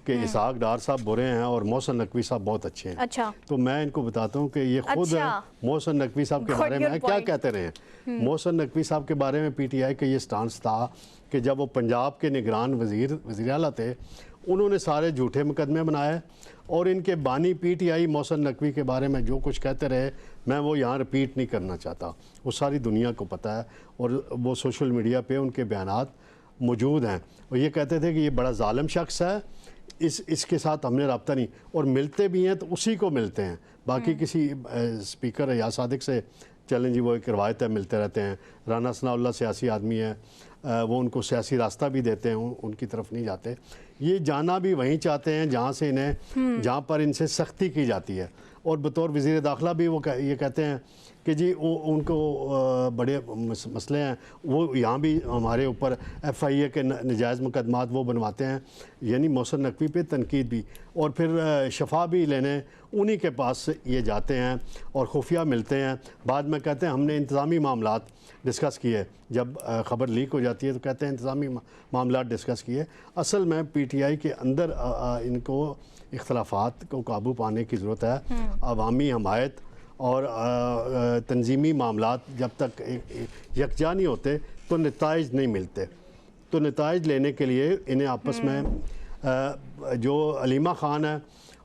कि इसहाक डार साहब बुरे हैं और मोहसिन नकवी साहब बहुत अच्छे हैं। अच्छा। तो मैं इनको बताता हूँ कि ये खुद मोहसिन नकवी साहब के बारे में क्या कहते रहे हैं। मोहसिन नकवी साहब के बारे में PTI का ये स्टांस था कि जब वो पंजाब के निगरान वज़ीर आला थे, उन्होंने सारे झूठे मुकदमे बनाए, और इनके बानी PTI मोहसिन नकवी के बारे में जो कुछ कहते रहे, मैं वो यहाँ रिपीट नहीं करना चाहता, वो सारी दुनिया को पता है, और वो सोशल मीडिया पे उनके बयानात मौजूद हैं। और ये कहते थे कि ये बड़ा ज़ालिम शख्स है, इसके साथ हमने रब्ता नहीं, और मिलते भी हैं तो उसी को मिलते हैं, बाकी किसी स्पीकर या सादिक से चलें जी, वो एक रवायत है, मिलते रहते हैं। राना सनाउल्लाह सियासी आदमी है, वो उनको सियासी रास्ता भी देते हैं, उनकी तरफ नहीं जाते। ये जाना भी वहीं चाहते हैं जहाँ से इन्हें, जहाँ पर इनसे सख्ती की जाती है। और बतौर वज़ीर दाखिला भी वो ये कहते हैं कि जी उनको बड़े मसले हैं, वो यहाँ भी हमारे ऊपर FIA के नजायज़ मुकदमात वो बनवाते हैं, यानी मोहसिन नकवी पे तनकीद भी, और फिर शफा भी लेने उन्हीं के पास ये जाते हैं और खुफिया मिलते हैं। बाद में कहते हैं हमने इंतज़ामी मामलात डिस्कस किए, जब ख़बर लीक हो जाती है तो कहते हैं इंतज़ामी मामलात डिस्कस किए। असल में PTI के अंदर इनको इख्तलाफात को काबू पाने की ज़रूरत है। अवामी हमायत और तंजीमी मामलात जब तक यकजा नहीं होते तो नताइज नहीं मिलते। तो नताइज लेने के लिए इन्हें आपस में जो हलीमा खान है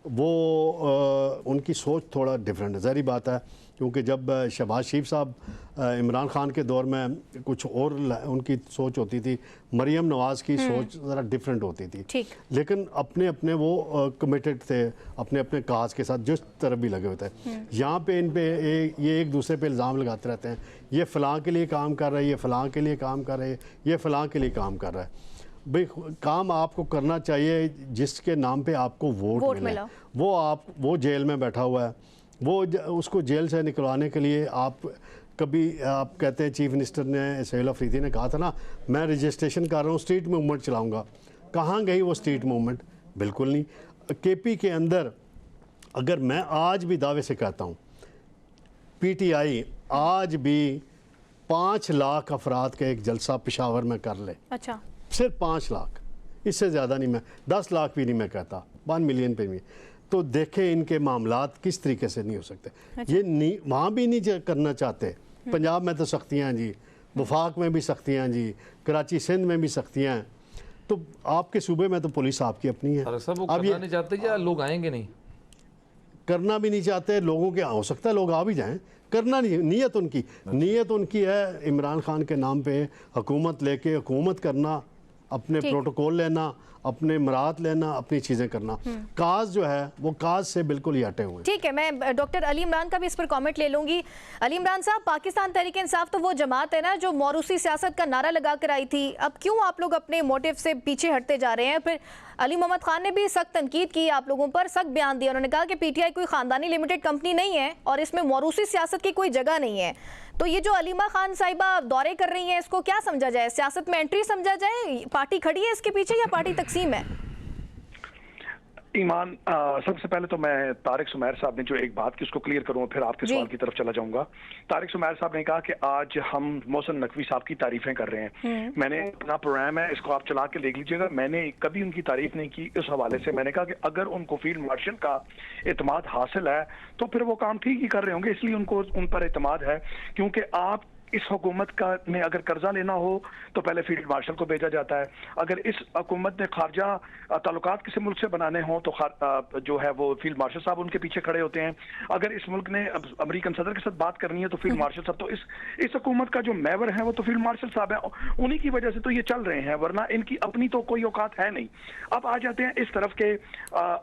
वो उनकी सोच थोड़ा डिफरेंट है, ज़ाहिर बात है, क्योंकि जब शहबाज शरीफ साहब इमरान खान के दौर में कुछ और उनकी सोच होती थी, मरियम नवाज़ की सोच ज़रा डिफरेंट होती थी, लेकिन अपने अपने वो कमिटेड थे, अपने अपने काज के साथ जिस तरफ भी लगे होते हैं। यहाँ पे इन पे ये एक दूसरे पे इल्ज़ाम लगाते रहते हैं, ये फ़लाँ के लिए काम कर रहा है, ये फ़लाँ के लिए काम कर रहे हैं, ये फ़लाँ के लिए काम कर रहा है। भाई काम आपको करना चाहिए जिसके नाम पे आपको वोट मिला। वो जेल में बैठा हुआ है, वो उसको जेल से निकलवाने के लिए आप कहते हैं चीफ मिनिस्टर ने, सोहेल अफरीदी ने कहा था ना, मैं रजिस्ट्रेशन कर रहा हूँ, स्ट्रीट मूवमेंट चलाऊँगा। कहाँ गई वो स्ट्रीट मूवमेंट? बिल्कुल नहीं। KP के अंदर अगर मैं आज भी दावे से कहता हूँ, PTI आज भी 5 लाख अफराद का एक जलसा पेशावर में कर ले, अच्छा, सिर्फ 5 लाख, इससे ज़्यादा नहीं, मैं 10 लाख भी नहीं मैं कहता, 1 मिलियन पे भी। तो देखें इनके मामलात किस तरीके से नहीं हो सकते। ये नहीं, वहाँ भी नहीं करना चाहते। पंजाब में तो सख्तियाँ जी, वफाक में भी सख्तियाँ जी, कराची सिंध में भी सख्तियाँ हैं। तो आपके सूबे में तो पुलिस आपकी अपनी है। सब वो अब करना नहीं चाहते या लोग आएंगे नहीं? करना भी नहीं चाहते लोगों के, हो सकता है लोग आ भी जाएं, करना नहीं, नीयत उनकी है इमरान खान के नाम पे हुकूमत लेके हुकूमत करना, अपने प्रोटोकॉल लेना, अपने मरात लेना, अपनी चीज़ें करना। काज जो है वो काज से बिल्कुल ही हटे हुए हैं। ठीक है, मैं डॉक्टर अली इमरान का भी इस पर कमेंट ले लूंगी। अली इमरान साहब, पाकिस्तान तहरीक इंसाफ तो वो जमात है ना जो मौरूसी सियासत का नारा लगा कर आई थी, अब क्यों आप लोग अपने मोटिव से पीछे हटते जा रहे हैं? फिर अली मोहम्मद खान ने भी सख्त तनकीद की आप लोगों पर, सख्त बयान दिया। उन्होंने कहा कि पीटीआई कोई खानदानी लिमिटेड कंपनी नहीं है और इसमें मौरूसी सियासत की कोई जगह नहीं है। तो ये जो अलीमा खान साहिबा दौरे कर रही हैं, इसको क्या समझा जाए? सियासत में एंट्री समझा जाए? पार्टी खड़ी है इसके पीछे या पार्टी तकसीम है? ईमान, सबसे पहले तो मैं तारिक सुमैर साहब ने जो एक बात की उसको क्लियर करूं, फिर आपके सवाल की तरफ चला जाऊंगा। तारिक सुमैर साहब ने कहा कि आज हम मोहसिन नकवी साहब की तारीफें कर रहे हैं। मैंने अपना प्रोग्राम है, इसको आप चला के देख लीजिएगा, मैंने कभी उनकी तारीफ नहीं की। इस हवाले से मैंने कहा कि अगर उनको फील्ड मार्शल का एतमाद हासिल है तो फिर वो काम ठीक ही कर रहे होंगे, इसलिए उनको उन पर एतमाद है। क्योंकि आप इस हुकूमत का में अगर कर्जा लेना हो तो पहले फील्ड मार्शल को भेजा जाता है। अगर इस हुकूमत ने खारजा ताल्लुकात किसी मुल्क से बनाने हो तो जो है वो फील्ड मार्शल साहब उनके पीछे खड़े होते हैं। अगर इस मुल्क ने अमेरिकन सदर के साथ बात करनी है तो फील्ड मार्शल साहब, तो इस हुकूमत का जो मैवर है वो तो फील्ड मार्शल साहब है, उन्हीं की वजह से तो ये चल रहे हैं, वरना इनकी अपनी तो कोई औकात है नहीं। अब आ जाते हैं इस तरफ के,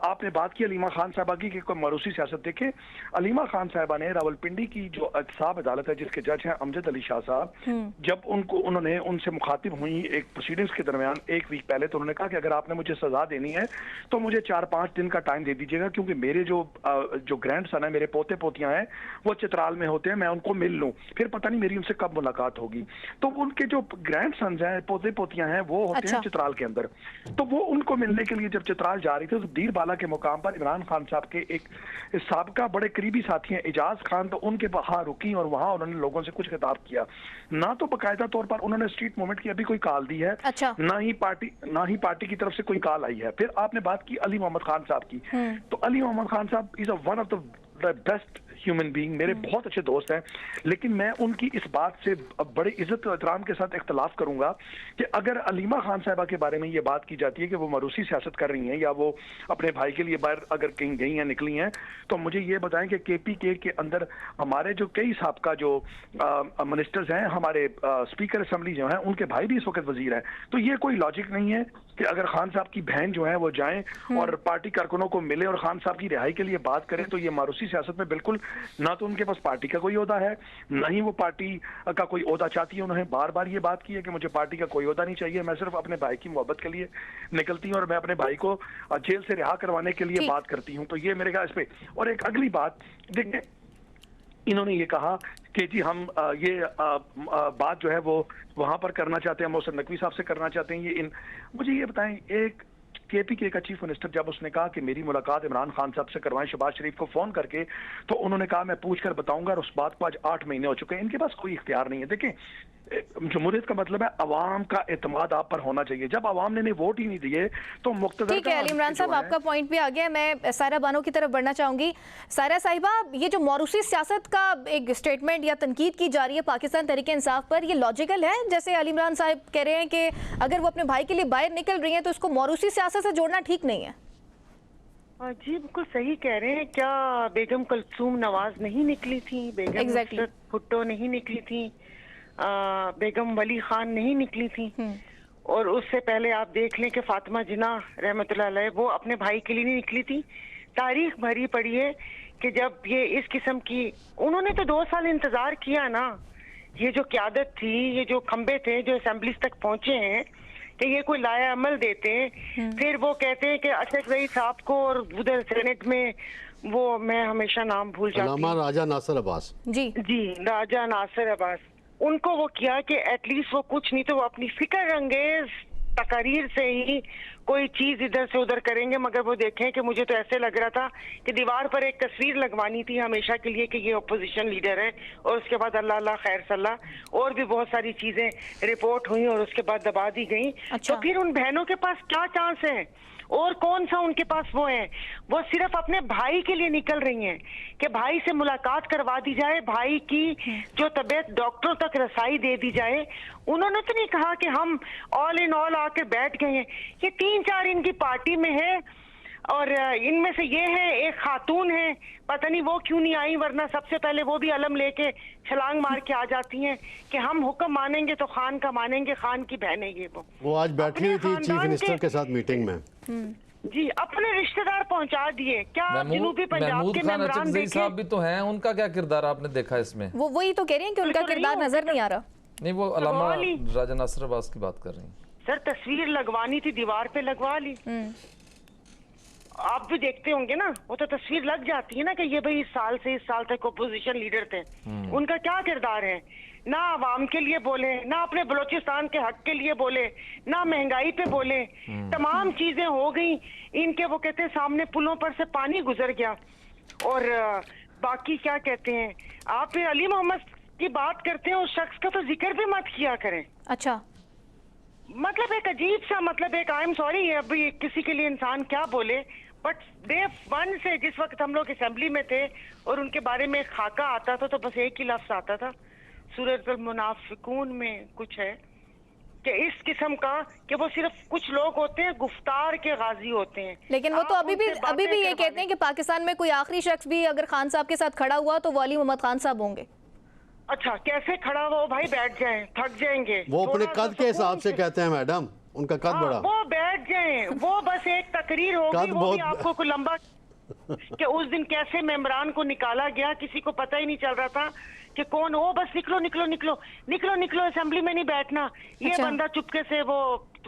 आपने बात की अलीमा खान साहबा की कि कोई मरूसी सियासत। देखे, अलीमा खान साहबा ने रावलपिंडी की जो एहतसाब अदालत है जिसके जज हैं अमजद अली शाह साहब, जब उन्होंने उनसे मुखातिब हुई एक प्रोसीडिंग्स के दरमियान एक वीक पहले, तो उन्होंने कहा कि अगर आपने मुझे सजा देनी है तो मुझे 4-5 दिन का टाइम दे दीजिएगा, क्योंकि मेरे जो ग्रैंड सन है, मेरे पोते पोतियां हैं, वो चित्राल में होते हैं, मैं उनको मिल लूं, फिर पता नहीं मेरी उनसे कब मुलाकात होगी। तो उनके जो ग्रैंड सन्स हैं, पोते पोतियां हैं, वो होते हैं चित्राल के अंदर। तो वो उनको मिलने के लिए जब चित्राल जा रही थी तो दीरबाला के मुकाम पर इमरान खान साहब के एक साबका बड़े करीबी साथी हैं इजाज खान, तो उनके वहां रुकी और वहां उन्होंने लोगों से कुछ खिताब किया। ना तो बाकायदा तौर पर उन्होंने स्ट्रीट मूवमेंट की अभी कोई कॉल दी है, ना ही पार्टी की तरफ से कोई कॉल आई है। फिर आपने बात की अली मोहम्मद खान साहब की, तो अली मोहम्मद खान साहब is one of the best human being, मेरे बहुत अच्छे दोस्त हैं, लेकिन मैं उनकी इस बात से बड़े इज्जत और एहतराम के साथ इख्तलाफ करूंगा कि अगर अलीमा खान साहिबा के बारे में ये बात की जाती है कि वो मरूसी सियासत कर रही हैं या वो अपने भाई के लिए बाहर अगर कहीं गई हैं, निकली हैं, तो मुझे ये बताएं कि केपीके के अंदर हमारे जो कई साहब का जो मिनिस्टर्स हैं, हमारे स्पीकर असेंबली जो हैं, उनके भाई भी इस वक्त वजीर हैं। तो ये कोई लॉजिक नहीं है कि अगर खान साहब की बहन जो है वो जाएं और पार्टी कारकुनों को मिले और खान साहब की रिहाई के लिए बात करें, तो ये मारूसी सियासत में बिल्कुल, ना तो उनके पास पार्टी का कोई ओहदा है, ना ही वो पार्टी का कोई ओहदा चाहती है। उन्होंने बार बार ये बात की है कि मुझे पार्टी का कोई ओहदा नहीं चाहिए, मैं सिर्फ अपने भाई की मोहब्बत के लिए निकलती हूँ और मैं अपने भाई को जेल से रिहा करवाने के लिए बात करती हूँ। तो ये मेरे ख्याल इस पे। और एक अगली बात देखिए, इन्होंने ये कहा कि जी हम बात जो है वो वहां पर करना चाहते हैं, मोहसिन नकवी साहब से करना चाहते हैं। मुझे ये बताएं, एक केपीके का चीफ मिनिस्टर जब उसने कहा कि मेरी मुलाकात इमरान खान साहब से करवाएं शहबाज शरीफ को फोन करके, तो उन्होंने कहा मैं पूछ कर बताऊंगा, और उस बात को आज 8 महीने हो चुके हैं। इनके पास कोई इख्तियार नहीं है। देखें, जमहूरियत का मतलब है अवाम का एतमाद आप पर होना चाहिए। जब अवाम ने वोट ही नहीं दिए तो मुख्तदर। ठीक है अली इमरान साहब, आपका पॉइंट भी आ गया। मैं सायरा बानो की तरफ बढ़ना चाहूंगी। सायरा साहिबा, ये जो मौरूसी सियासत का एक स्टेटमेंट या तनकीद की जा रही है पाकिस्तान तहरीक इंसाफ पर, ये लॉजिकल है? जैसे अली इमरान साहब कह रहे हैं कि अगर वो अपने भाई के लिए बाहर निकल रही हैं तो उसको मौरूसी सियासत से जोड़ना ठीक नहीं है। जी बिल्कुल सही कह रहे हैं। क्या बेगम कुलसूम नवाज नहीं निकली थी? बेगम नुसरत भुट्टो नहीं निकली थी? बेगम वली खान नहीं निकली थी? और उससे पहले आप देख लें कि फातिमा जिन्ना रहमतुल्लाह अलैह वो अपने भाई के लिए नहीं निकली थी। तारीख भरी पड़ी है कि जब ये इस किस्म की, उन्होंने तो 2 साल इंतजार किया ना। ये जो क्यादत थी, ये जो खंबे थे जो असेंबलीज तक पहुंचे हैं, कि ये कोई लाया अमल देते, फिर वो कहते हैं कि अशरफ रईस साहब को, और उधर सेनेट में वो, मैं हमेशा नाम भूल जाती हूँ, राजा नासिर अब्बास जी राजा नासिर अब्बास, उनको वो किया कि एटलीस्ट वो कुछ नहीं तो वो अपनी फिक्र अंगेज तकरीर से ही कोई चीज इधर से उधर करेंगे, मगर वो देखें कि मुझे तो ऐसे लग रहा था कि दीवार पर एक तस्वीर लगवानी थी हमेशा के लिए कि ये अपोजिशन लीडर है, और उसके बाद अल्लाह अल्लाह खैर सल्लाह और भी बहुत सारी चीजें रिपोर्ट हुई और उसके बाद दबा दी गई। अच्छा। तो फिर उन बहनों के पास क्या चांस है और कौन सा उनके पास वो है? वो सिर्फ अपने भाई के लिए निकल रही हैं कि भाई से मुलाकात करवा दी जाए, भाई की जो तबीयत डॉक्टरों तक रसाई दे दी जाए। उन्होंने तो नहीं कहा कि हम ऑल इन ऑल आके बैठ गए हैं। ये 3-4 इनकी पार्टी में है और इनमें से ये है, एक खातून है, पता नहीं वो क्यों नहीं आई, वरना सबसे पहले वो भी अलम लेके छलांग मार के आ जाती हैं कि हम हुक्म मानेंगे तो खान का मानेंगे, खान की बहन है ये। वो आज बैठी हुई थी चीफ मिनिस्टर के साथ मीटिंग में। जी, अपने रिश्तेदार पहुंचा दिए। क्या जनूबी पंजाब के मेंबरान साहब भी तो हैं, उनका क्या किरदार आपने देखा इसमें? वो वही तो कह रही हैं कि उनका किरदार नजर नहीं आ रहा। नहीं, वो अलामा राजा नासिर अब्बास की बात कर रही हैं। सर तस्वीर लगवानी थी, दीवार पे लगवा ली। आप भी देखते होंगे ना, वो तो तस्वीर लग जाती है ना कि ये भाई इस साल से इस साल तक ओपोजिशन लीडर थे। उनका क्या किरदार है? ना आवाम के लिए बोले, ना अपने बलोचिस्तान के हक के लिए बोले, ना महंगाई पे बोले। तमाम चीजें हो गई इनके, वो कहते हैं सामने पुलों पर से पानी गुजर गया। और बाकी क्या कहते हैं, आप फिर अली मोहम्मद की बात करते हैं, उस शख्स का तो जिक्र भी मत किया करें। अच्छा, मतलब एक अजीब सा, मतलब एक आई एम सॉरी, अभी किसी के लिए इंसान क्या बोले, बट डे 1 से जिस वक्त हम लोग असेंबली में थे और उनके बारे में खाका आता था तो बस एक ही लफ्ज आता था, सूरतुल मुनाफिकून में कुछ है कि इस किस्म का कि वो सिर्फ कुछ लोग होते हैं गुफ्तार के गाजी होते हैं। लेकिन वो तो अभी भी ये कहते हैं कि पाकिस्तान में कोई आखिरी शख्स भी अगर खान साहब के साथ खड़ा हुआ तो वो अली मोहम्मद खान साहब होंगे। अच्छा, कैसे खड़ा हो भाई? बैठ जाएं, थक जाएंगे। वो अपने कद के हिसाब से कहते हैं मैडम, उनका कद बड़ा। वो बैठ जाएं, वो बस एक तकरीर होगी, वो भी आपको कोई लंबा कि उस दिन कैसे मेंबरान को निकाला गया, किसी को पता ही नहीं चल रहा था कि कौन हो। बस निकलो निकलो निकलो निकलो निकलो, असेंबली में नहीं बैठना। ये अच्छा। बंदा चुपके से वो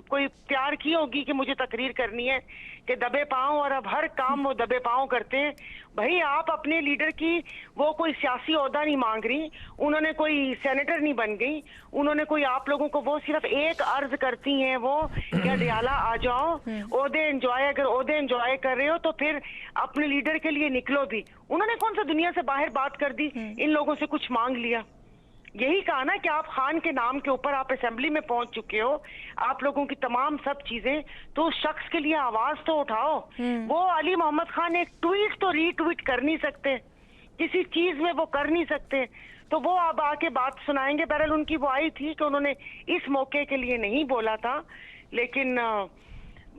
कोई प्यार की होगी कि मुझे तकरीर करनी है कि दबे पांव, और अब हर काम वो दबे पांव करते हैं। भाई आप अपने लीडर की, वो कोई सियासी ओहदा नहीं मांग रही, उन्होंने कोई सेनेटर नहीं बन गई, उन्होंने कोई आप लोगों को, वो सिर्फ एक अर्ज करती हैं वो कि अडियाला आ जाओ, ओहदे एंजॉय, अगर ओहदे एंजॉय कर रहे हो तो फिर अपने लीडर के लिए निकलो भी। उन्होंने कौन सा दुनिया से बाहर बात कर दी, इन लोगों से कुछ मांग लिया? यही कहा ना कि आप खान के नाम के ऊपर आप असेंबली में पहुंच चुके हो, आप लोगों की तमाम सब चीजें, तो उस शख्स के लिए आवाज तो उठाओ। वो अली मोहम्मद खान एक ट्वीट तो रीट्वीट कर नहीं सकते, किसी चीज में वो कर नहीं सकते, तो वो अब आके बात सुनाएंगे। बहरहाल उनकी वो आई थी कि उन्होंने इस मौके के लिए नहीं बोला था, लेकिन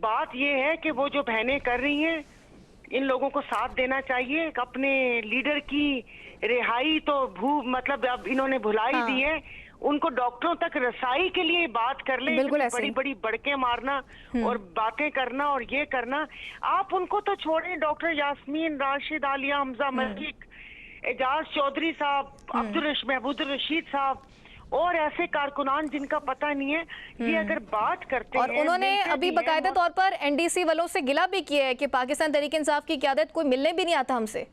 बात ये है कि वो जो बहनें कर रही हैं, इन लोगों को साथ देना चाहिए। अपने लीडर की रिहाई तो मतलब अब इन्होंने भुलाई दी है, उनको डॉक्टरों तक रसाई के लिए बात कर ले। बड़ी बड़ी बड़के मारना और बातें करना और ये करना, आप उनको तो छोड़ें। डॉक्टर यास्मीन, राशिद, आलिया, हमजा मलिक, एजाज चौधरी साहब, महबूदुर रशीद साहब और ऐसे कारकुनान जिनका पता नहीं है, ये अगर बात करते और हैं, उन्होंने अभी बाकायदा तौर पर एनडीसी वालों से गिला भी किया है कि पाकिस्तान तहरीक इंसाफ की क़यादत कोई मिलने भी नहीं आता हमसे।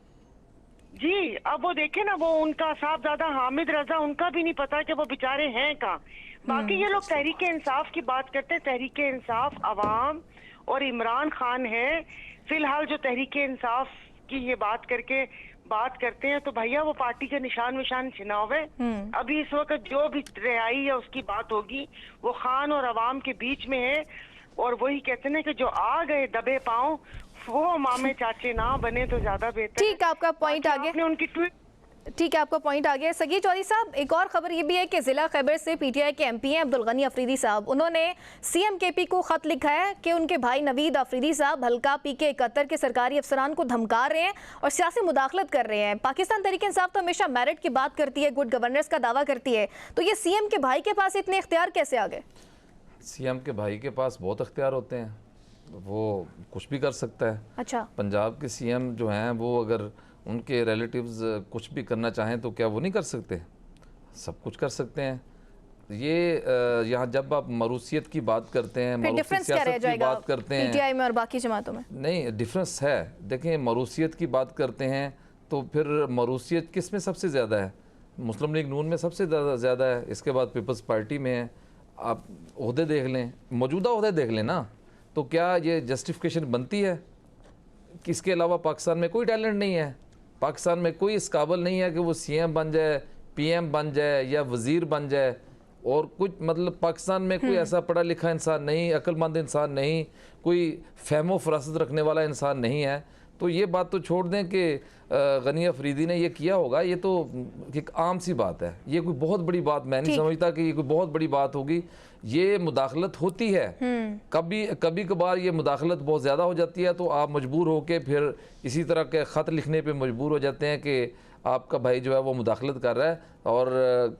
जी, अब वो देखे ना, वो उनका साहबजादा हामिद रजा, उनका भी नहीं पता कि वो बेचारे हैं कहाँ। बाकी ये लोग तहरीक इंसाफ की बात करते हैं। तहरीक इंसाफ अवाम और इमरान खान है फिलहाल जो तहरीक इंसाफ की ये बात करते हैं, तो भैया वो पार्टी के निशान विशान छिनाव है। अभी इस वक्त जो भी रिहाई है उसकी बात होगी, वो खान और अवाम के बीच में है। और वही कहते हैं कि जो आ गए दबे पांव, वो मामे चाचे ना बने तो ज्यादा बेहतर। ठीक, आपका पॉइंट आ गया। उनकी ट्वीट, ठीक है, आपका पॉइंट आ गया। सगी चौधरी साहब, एक और खबर ये भी है कि जिला खैबर से पीटीआई के एमपी हैं अब्दुल गनी अफरीदी साहब, उन्होंने सीएम केपी को खत लिखा है कि उनके भाई नवीद अफरीदी साहब हल्का पीके 71 के सरकारी अफसरान को धमका रहे हैं और सियासी मुदाखलत कर रहे हैं। पाकिस्तान तहरीक इंसाफ तो हमेशा मेरिट की बात करती है, गुड गवर्नेंस का दावा करती है, तो ये सीएम के भाई के पास इतने इख्तियार कैसे आ गए? सीएम के भाई के पास बहुत इख्तियार होते हैं, वो कुछ भी कर सकता है। अच्छा, पंजाब के सीएम जो हैं वो अगर उनके रिलेटिव्स कुछ भी करना चाहें तो क्या वो नहीं कर सकते? सब कुछ कर सकते हैं। ये यहाँ जब आप मरूसियत की बात करते हैं, मरूसी सियासत की बात करते हैं पीटीआई में और बाकी जमातों में, नहीं डिफरेंस है। देखें, मरूसियत की बात करते हैं तो फिर मरूसियत किस में सबसे ज़्यादा है? मुस्लिम लीग नून में सबसे ज़्यादा है, इसके बाद पीपल्स पार्टी में है, आप ओहदे देख लें, मौजूदा ओहदे देख लें ना, तो क्या ये जस्टिफिकेशन बनती है कि इसके अलावा पाकिस्तान में कोई टैलेंट नहीं है, पाकिस्तान में कोई इस काबिल नहीं है कि वो CM बन जाए, PM बन जाए या वज़ीर बन जाए, और कुछ मतलब पाकिस्तान में कोई ऐसा पढ़ा लिखा इंसान नहीं, अक्लमंद इंसान नहीं, कोई फहमो फरासत रखने वाला इंसान नहीं है। तो ये बात तो छोड़ दें कि गनी अफरीदी ने ये किया होगा, ये तो एक आम सी बात है, ये कोई बहुत बड़ी बात मैं नहीं समझता कि ये कोई बहुत बड़ी बात होगी। ये मुदाखलत होती है, कभी कभार ये मुदाखलत बहुत ज़्यादा हो जाती है, तो आप मजबूर होकर फिर इसी तरह के ख़त लिखने पे मजबूर हो जाते हैं कि आपका भाई जो है वो मुदाखलत कर रहा है, और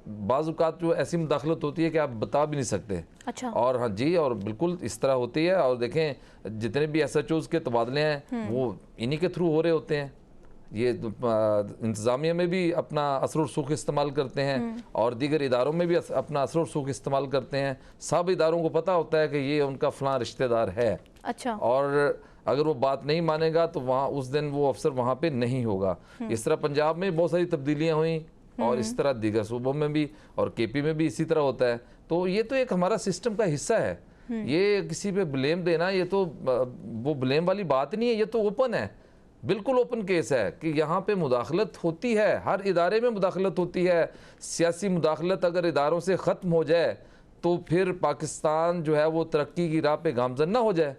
बाज़ औक़ात जो ऐसी मुदाखलत होती है कि आप बता भी नहीं सकते। अच्छा। और हाँ जी, और बिल्कुल इस तरह होती है। और देखें जितने भी SHOs के तबादले हैं वो इन्हीं के थ्रू हो रहे होते हैं। ये इंतज़ामिया में भी अपना असर और सुख इस्तेमाल करते हैं, और दीगर इदारों में भी अपना असर और सुख इस्तेमाल करते हैं। सब इदारों को पता होता है कि ये उनका फ़लाँ रिश्तेदार है। अच्छा। और अगर वो बात नहीं मानेगा तो वहाँ उस दिन वो अफसर वहाँ पे नहीं होगा। इस तरह पंजाब में बहुत सारी तब्दीलियाँ हुई, और इस तरह दीगर सूबों में भी, और KP में भी इसी तरह होता है। तो ये तो एक हमारा सिस्टम का हिस्सा है। ये किसी पे ब्लेम देना, ये तो वो ब्लेम वाली बात नहीं है, ये तो ओपन है, बिल्कुल ओपन केस है कि यहाँ पे मुदाखलत होती है, हर इदारे में मुदाखलत होती है। सियासी मुदाखलत अगर इदारों से ख़त्म हो जाए तो फिर पाकिस्तान जो है वो तरक्की की राह पे गामजन ना हो जाए।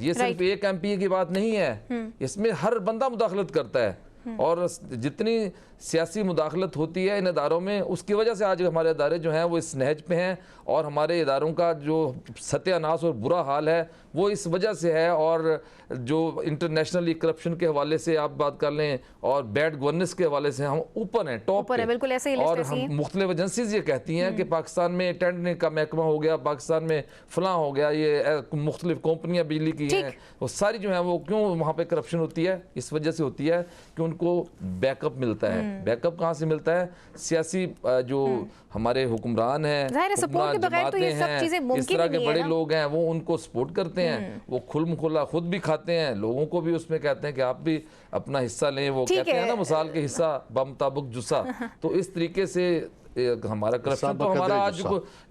ये सिर्फ एक MPA की बात नहीं है, इसमें हर बंदा मुदाखलत करता है, और जितनी सियासी मुदाखलत होती है इन इदारों में, उसकी वजह से आज हमारे इदारे जो हैं वो इस नहज पे हैं, और हमारे इदारों का जो सत्यानाश और बुरा हाल है वो इस वजह से है। और जो इंटरनेशनली करप्शन के हवाले से आप बात कर लें, और बैड गवर्नेंस के हवाले से हम ऊपर हैं, टॉप पे। बिल्कुल ऐसे ही और हम मुख्तलिफ एजेंसीज ये कहती हैं कि पाकिस्तान में टेंडरिंग का महकमा हो गया, पाकिस्तान में फलां हो गया, ये मुख्तलिफ कंपनियां बिजली की हैं, वो सारी जो है वो क्यों वहाँ पे करप्शन होती है? इस वजह से होती है कि उनको बैकअप मिलता है। बैकअप कहाँ से मिलता है? सियासी जो हमारे हुक्मरान हैं, सपोर्ट के बगैर तो ये सब चीजें मुमकिन इस तरह के नहीं बड़े है लोग हैं, वो उनको सपोर्ट करते हैं, वो खुला खुद भी खाते हैं, लोगों को भी उसमें कहते हैं कि आप भी अपना हिस्सा लें। वो कहते हैं ना मिसाल के हिस्सा बमुताबिक जुस्सा। तो इस तरीके से हमारा करप्शन तो हमारा आज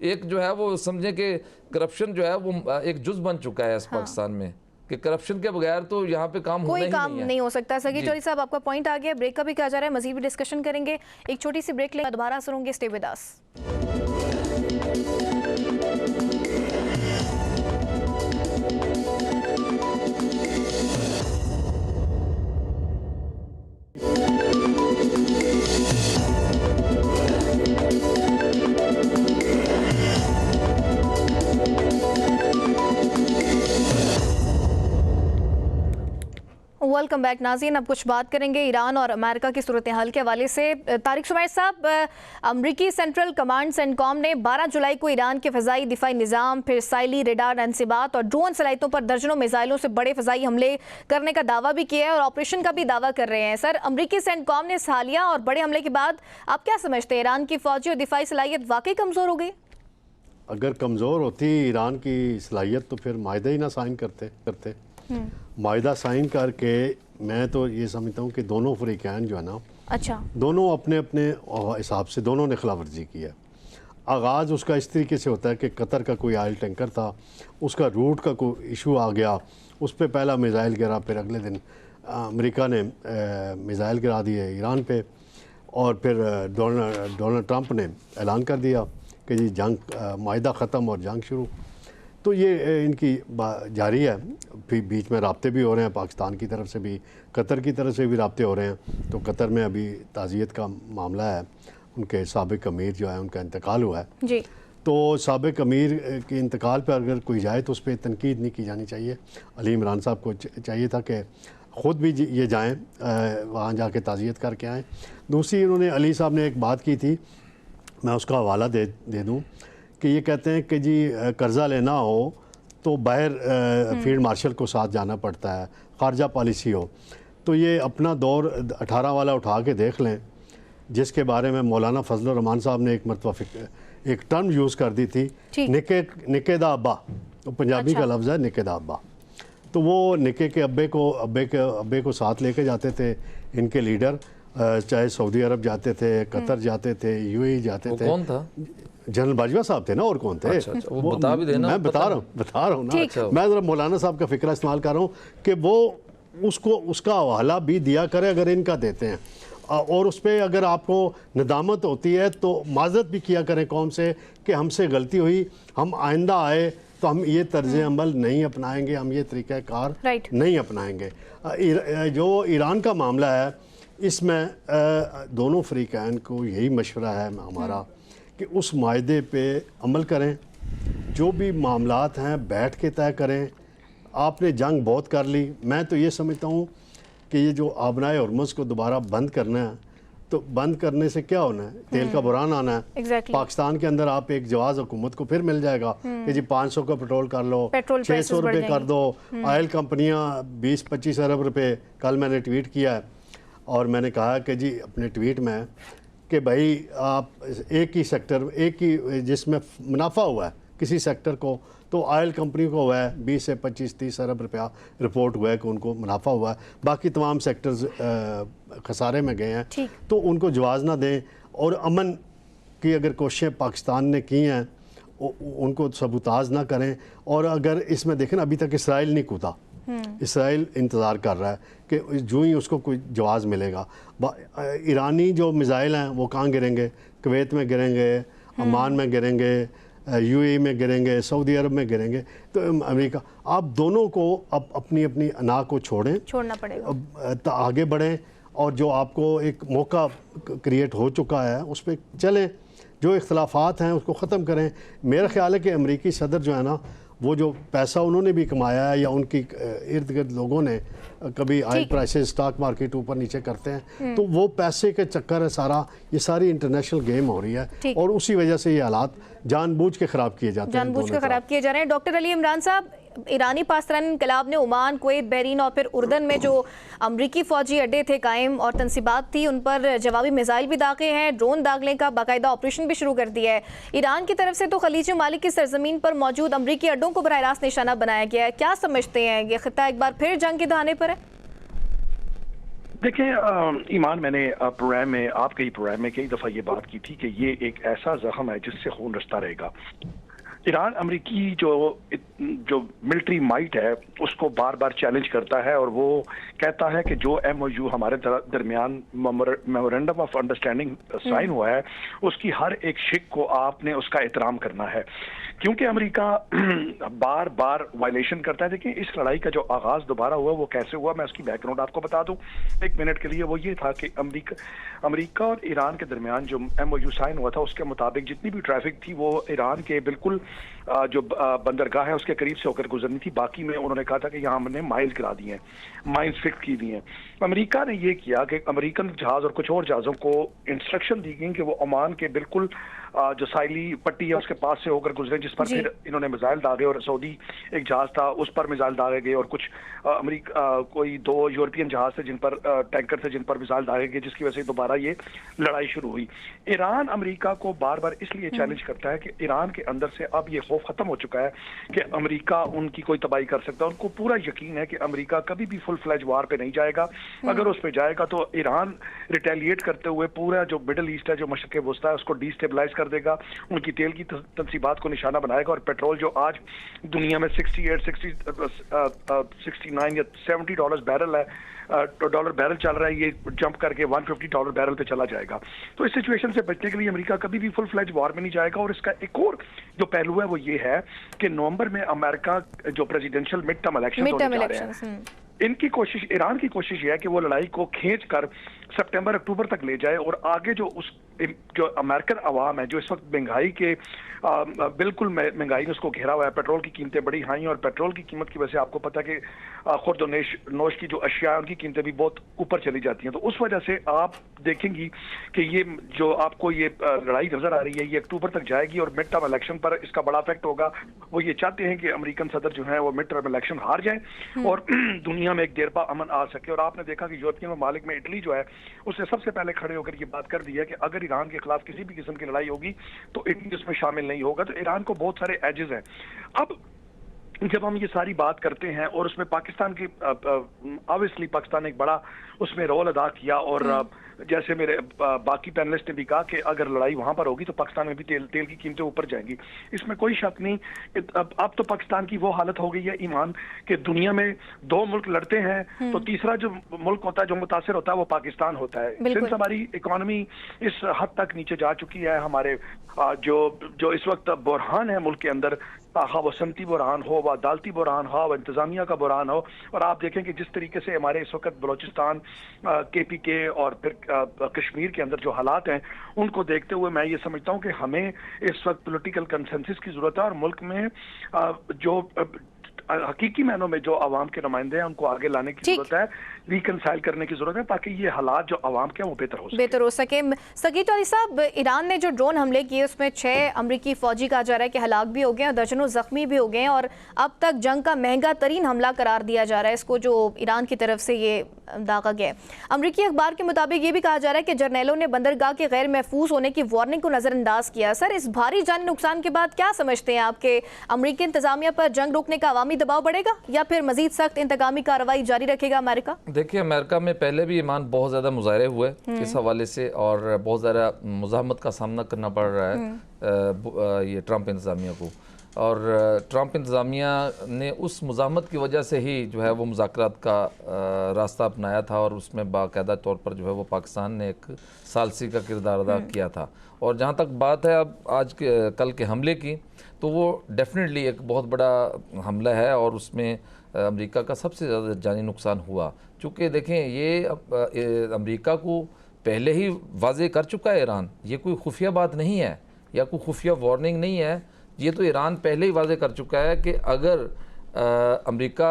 एक जो है वो समझे कि करप्शन जो है वो एक जुज बन चुका है इस पाकिस्तान में, कि करप्शन के बगैर तो यहाँ पे काम कोई काम नहीं, नहीं हो सकता। सगी चौधरी साहब, आपका पॉइंट आ गया, ब्रेक का भी कहा जा रहा है, मजीद भी डिस्कशन करेंगे। एक छोटी सी ब्रेक लें, दोबारा असर होंगे, stay with us. Welcome back नाज़रीन। अब कुछ बात करेंगे ईरान और अमेरिका की सूरत हाल के हवाले से। तारिक सुमैर साहब, अमरीकी सेंट्रल कमांड सेंटकॉम ने 12 जुलाई को ईरान के फ़ज़ाई दिफाई निज़ाम, फिर साइली रेडार अंसिबात और ड्रोन सलाहियतों पर दर्जनों मिसाइलों से बड़े फ़ज़ाई हमले करने का दावा भी किया है, और ऑपरेशन का भी दावा कर रहे हैं। सर, अमरीकी सेंटकॉम ने इस हालिया और बड़े हमले के बाद आप क्या समझते हैं, ईरान की फ़ौजी और दिफाई सलाहियत वाकई कमज़ोर हो गई? अगर कमज़ोर होती ईरान की सलाहियत तो फिर माहिदा ही ना साइन करते। माहिदा साइन करके मैं तो ये समझता हूँ कि दोनों अफ्रीकैन जो है ना, अच्छा, दोनों अपने अपने हिसाब से दोनों ने खिलाफ वर्जी की है। आगाज़ उसका इस तरीके से होता है कि कतर का कोई ऑयल टैंकर था, उसका रूट का कोई इशू आ गया, उस पर पहला मिज़ाइल गिरा, फिर अगले दिन अमेरिका ने मिज़ाइल गिरा दिए ईरान पे, और फिर डोनाल्ड ट्रंप ने ऐलान कर दिया कि जी जंग माहिदा ख़त्म और जंग शुरू। तो ये इनकी जारी है। फिर बीच में राब्ते भी हो रहे हैं, पाकिस्तान की तरफ से भी, कतर की तरफ से भी राब्ते हो रहे हैं। तो कतर में अभी ताज़ियत का मामला है, उनके साबिक अमीर जो है उनका इंतकाल हुआ है जी। तो साबिक अमीर के इंतकाल पर अगर कोई जाए तो उस पर तनकीद नहीं की जानी चाहिए। अली इमरान साहब को चाहिए था कि ख़ुद भी ये जाएँ वहाँ जाके ताज़ियत करके आएँ। दूसरी, उन्होंने अली साहब ने एक बात की थी, मैं उसका हवाला दे दूँ कि ये कहते हैं कि जी कर्ज़ा लेना हो तो बाहर फील्ड मार्शल को साथ जाना पड़ता है, ख़ारजा पॉलिसी हो। तो ये अपना दौर 18 वाला उठा के देख लें, जिसके बारे में मौलाना फजल रहमान साहब ने एक मरतबा एक टर्म यूज़ कर दी थी, निकेदा अब्बा। तो पंजाबी का लफ्ज़ है निकेदा अब्बा। तो वो निके के अब्बे को साथ लेके जाते थे इनके लीडर, चाहे सऊदी अरब जाते थे, कतर जाते थे, UAE जाते थे। कौन था? जनरल बाजवा साहब थे ना, और कौन थे? अच्छा, वो बता भी देना, मैं बता रहा हूँ ना। अच्छा। मैं जरा मौलाना साहब का फिक्रा इस्तेमाल कर रहा हूँ कि वो उसका हवाला भी दिया करे अगर इनका देते हैं, और उस पर अगर आपको नदामत होती है तो माजरत भी किया करें कौम से कि हमसे गलती हुई, हम आइंदा आए तो हम ये तर्ज अमल नहीं अपनाएंगे, हम ये तरीक़ाकार नहीं अपनाएंगे। जो ईरान का मामला है, इसमें दोनों फ़रीक़ैन को यही मशवरा है हमारा कि उस मायदे पे अमल करें, जो भी मामलात हैं बैठ के तय करें। आपने जंग बहुत कर ली, मैं तो ये समझता हूँ कि ये जो आबनाए हरमुज़ को दोबारा बंद करना है, तो बंद करने से क्या होना है? तेल का बुरान आना है। पाकिस्तान के अंदर आप एक जवाज़ हुकूमत को फिर मिल जाएगा कि जी 500 का पेट्रोल कर लो, 600 रुपये कर दो। ऑयल कंपनियाँ 20-25 अरब रुपये, कल मैंने ट्वीट किया है और मैंने कहा कि जी अपने ट्वीट में कि भाई आप एक ही सेक्टर, एक ही जिसमें मुनाफा हुआ है किसी सेक्टर को, तो ऑयल कंपनी को हुआ है 20 से 25-30 अरब रुपया रिपोर्ट हुआ है कि उनको मुनाफा हुआ है, बाकी तमाम सेक्टर्स खसारे में गए हैं। तो उनको जवाज़ ना दें, और अमन की अगर कोशिशें पाकिस्तान ने की हैं उनको सबूताज ना करें। और अगर इसमें देखें ना, अभी तक इसराइल नहीं कूदा, इसराइल इंतज़ार कर रहा है कि जो ही उसको कोई जवाज़ मिलेगा। ईरानी जो मिज़ाइल हैं वो कहाँ गिरेंगे? कुवैत में गिरेंगे, अमान में गिरेंगे, यूएई में गिरेंगे, सऊदी अरब में गिरेंगे। तो अमेरिका, आप दोनों को अब अपनी अपनी अना को छोड़ना पड़ेगा, आगे बढ़ें, और जो आपको एक मौका क्रिएट हो चुका है उस पर चलें, जो इख्तलाफात हैं उसको ख़त्म करें। मेरा ख्याल है कि अमेरिकी सदर जो है ना, वो जो पैसा उन्होंने भी कमाया है या उनकी इर्द गिर्द लोगों ने, कभी ऑयल प्राइसेस स्टॉक मार्केट ऊपर नीचे करते हैं, तो वो पैसे के चक्कर है सारा, ये सारी इंटरनेशनल गेम हो रही है, और उसी वजह से ये हालात जानबूझ के ख़राब किए जाते हैं, जानबूझ के ख़राब किए जा रहे हैं। डॉक्टर अली इमरान साहब, ईरानी पाकिस्तानी इनकलाब ने ओमान, कुवैत, बहरीन और फिर उर्दन में जो अमरीकी फ़ौजी अड्डे थे कायम और तनसीबात थी, उन पर जवाबी मिसाइल भी दागे हैं, ड्रोन दागने का बाकायदा ऑपरेशन भी शुरू कर दिया है। ईरान की तरफ से तो खलीज मालिक की सरजमीन पर मौजूद अमरीकी अड्डों को बराह रास्त निशाना बनाया गया है। क्या समझते हैं, ये खिता एक बार फिर जंग के दहाने पर है? देखें ईमान, मैंने प्रोग्राम में, आपके ही प्रोग्राम में कई दफ़ा ये बात की थी कि ये एक ऐसा जख्म है जिससे खून रिश्ता रहेगा। ईरान अमरीकी जो मिलिट्री माइट है उसको बार बार चैलेंज करता है, और वो कहता है कि जो MOU हमारे दरमियान मेमोरेंडम ऑफ अंडरस्टैंडिंग साइन हुआ है, उसकी हर एक शिक को आपने उसका एहतराम करना है, क्योंकि अमेरिका बार बार वायलेशन करता है। देखिए, इस लड़ाई का जो आगाज़ दोबारा हुआ वो कैसे हुआ, मैं उसकी बैकग्राउंड आपको बता दूं 1 मिनट के लिए। वो ये था कि अमेरिका और ईरान के दरमियान जो MOU साइन हुआ था, उसके मुताबिक जितनी भी ट्रैफिक थी वो ईरान के बिल्कुल जो बंदरगाह है उसके करीब से होकर गुजरनी थी। बाकी में उन्होंने कहा था कि यहाँ हमने माइल्स गिरा दिए हैं, माइल्स फिक्स की दी हैं। अमेरिका ने ये किया कि अमेरिकन जहाज और कुछ और जहाज़ों को इंस्ट्रक्शन दी गई कि वो ओमान के बिल्कुल जो साइली पट्टी है उसके पास से होकर गुजरे, जिस पर फिर इन्होंने मिसाइल दागे, और सऊदी एक जहाज था उस पर मिसाइल दागे गए, और कुछ कोई 2 यूरोपियन जहाज थे जिन पर टैंकर थे जिन पर मिसाइल दागे गए, जिसकी वजह से दोबारा ये लड़ाई शुरू हुई। ईरान अमेरिका को बार बार इसलिए चैलेंज करता है कि ईरान के अंदर से अब ये खौफ खत्म हो चुका है कि अमेरिका उनकी कोई तबाही कर सकता है। उनको पूरा यकीन है कि अमेरिका कभी भी फुल फ्लैज वार पे नहीं जाएगा। अगर उस पे जाएगा तो ईरान रिटेलिएट करते हुए पूरा जो मिडल ईस्ट है, जो मशरक़ वस्ता है, उसको डिस्टेबलाइज कर देगा, उनकी तेल की तनसीबात को निशाना बनाएगा, और पेट्रोल जो आज दुनिया में 68, 69 या $70 बैरल है, डॉलर बैरल चल रहा है, ये जंप करके $150 बैरल पे चला जाएगा। तो इस सिचुएशन से बचने के लिए अमेरिका कभी भी फुल फ्लैज वॉर में नहीं जाएगा। और इसका एक और जो पहलू है वो ये है कि नवंबर में अमेरिका जो प्रेसिडेंशियल मिड टर्म इलेक्शन होने जा रहे हैं, इनकी कोशिश, ईरान की कोशिश ये है कि वो लड़ाई को खींच कर सितंबर अक्टूबर तक ले जाए, और आगे जो अमेरिकन अवाम है जो इस वक्त महंगाई के बिल्कुल महंगाई ने उसको घेरा हुआ है, पेट्रोल की कीमतें बड़ी हाई हैं, और पेट्रोल की कीमत की वजह से आपको पता है कि खुर्द नोश की जो अशिया है उनकी कीमतें भी बहुत ऊपर चली जाती हैं। तो उस वजह से आप देखेंगी कि ये जो आपको ये लड़ाई नजर आ रही है ये अक्टूबर तक जाएगी, और मिड टर्म इलेक्शन पर इसका बड़ा इफेक्ट होगा। वो ये चाहते हैं कि अमेरिकन सदर जो है वो मिड टर्म इलेक्शन हार जाए और दुनिया में एक देरपा अमन आ सके। और आपने देखा कि यूरोपियन ममालिक में इटली जो है उसने सबसे पहले खड़े होकर ये बात कर दी है कि अगर ईरान के खिलाफ किसी भी किस्म की लड़ाई होगी तो इटली उसमें शामिल नहीं होगा। तो ईरान को बहुत सारे एजेस हैं। अब जब हम ये सारी बात करते हैं और उसमें पाकिस्तान की ऑब्वियसली पाकिस्तान ने एक बड़ा उसमें रोल अदा किया और जैसे मेरे बाकी पैनलिस्ट ने भी कहा कि अगर लड़ाई वहां पर होगी तो पाकिस्तान में भी तेल की कीमतें ऊपर जाएंगी। इसमें कोई शक नहीं। अब तो पाकिस्तान की वो हालत हो गई है ईमान कि दुनिया में दो मुल्क लड़ते हैं तो तीसरा जो मुल्क होता है जो मुतासिर होता है वो पाकिस्तान होता है। सिंस हमारी इकोनॉमी इस हद तक नीचे जा चुकी है, हमारे जो इस वक्त बुरहान है मुल्क के अंदर, हाँ वो सनती बुरहान हो, वह अदालती बुरहान हो, वह इंतजामिया का बुरहान हो, और आप देखें कि जिस तरीके से हमारे इस वक्त बलोचिस्तान KPK और फिर कश्मीर के अंदर जो हालात हैं उनको देखते हुए मैं ये समझता हूँ कि हमें इस वक्त पॉलिटिकल कंसेंसस की जरूरत है और मुल्क में जो हकीकी मायनों में जो आवाम के नुमाइंदे हैं उनको आगे लाने की जरूरत है, रिकनसाइल करने की जरूरत है ताकि ये हालात जो आवाम के हैं वो बेहतर हो सके। सकीब चौधरी साहब, ईरान ने जो ड्रोन हमले किए उसमें 6 अमरीकी फौजी कहा जा रहा है कि हलाक भी हो गए और दर्जनों जख्मी भी हो गए और अब तक जंग का महंगा तरीन हमला करार दिया जा रहा है इसको, जो ईरान की तरफ से ये दागा गया। अमरीकी अखबार के मुताबिक ये भी कहा जा रहा है कि जर्नैलों ने बंदरगाह के गैर महफूज होने की वार्निंग को नजरअंदाज किया। सर, इस भारी जानी नुकसान के बाद क्या समझते हैं आप कि अमरीकी इंतजामिया पर जंग रोकने का अवामी दबाव बढ़ेगा या फिर मजीद सख्त इंतकामी कार्रवाई जारी रखेगा अमेरिका? देखिए, अमेरिका में पहले भी ईमान बहुत ज़्यादा मुजाहरे हुए इस हवाले से और बहुत ज़्यादा मुज़ाहमत का सामना करना पड़ रहा है ये ट्रंप इंतज़ामिया को, और ट्रंप इंतज़ामिया ने उस मुज़ाहमत की वजह से ही जो है वो मुज़ाकरात का रास्ता अपनाया था और उसमें बाकायदा तौर पर जो है वो पाकिस्तान ने एक सालसी का किरदार अदा किया था। और जहाँ तक बात है अब कल के हमले की, तो वो डेफिनेटली एक बहुत बड़ा हमला है और उसमें अमेरिका का सबसे ज़्यादा जानी नुकसान हुआ। चूँकि देखें, ये अमेरिका को पहले ही वाज़े कर चुका है ईरान, ये कोई खुफिया बात नहीं है या कोई खुफिया वार्निंग नहीं है, ये तो ईरान पहले ही वाज़े कर चुका है कि अगर अमेरिका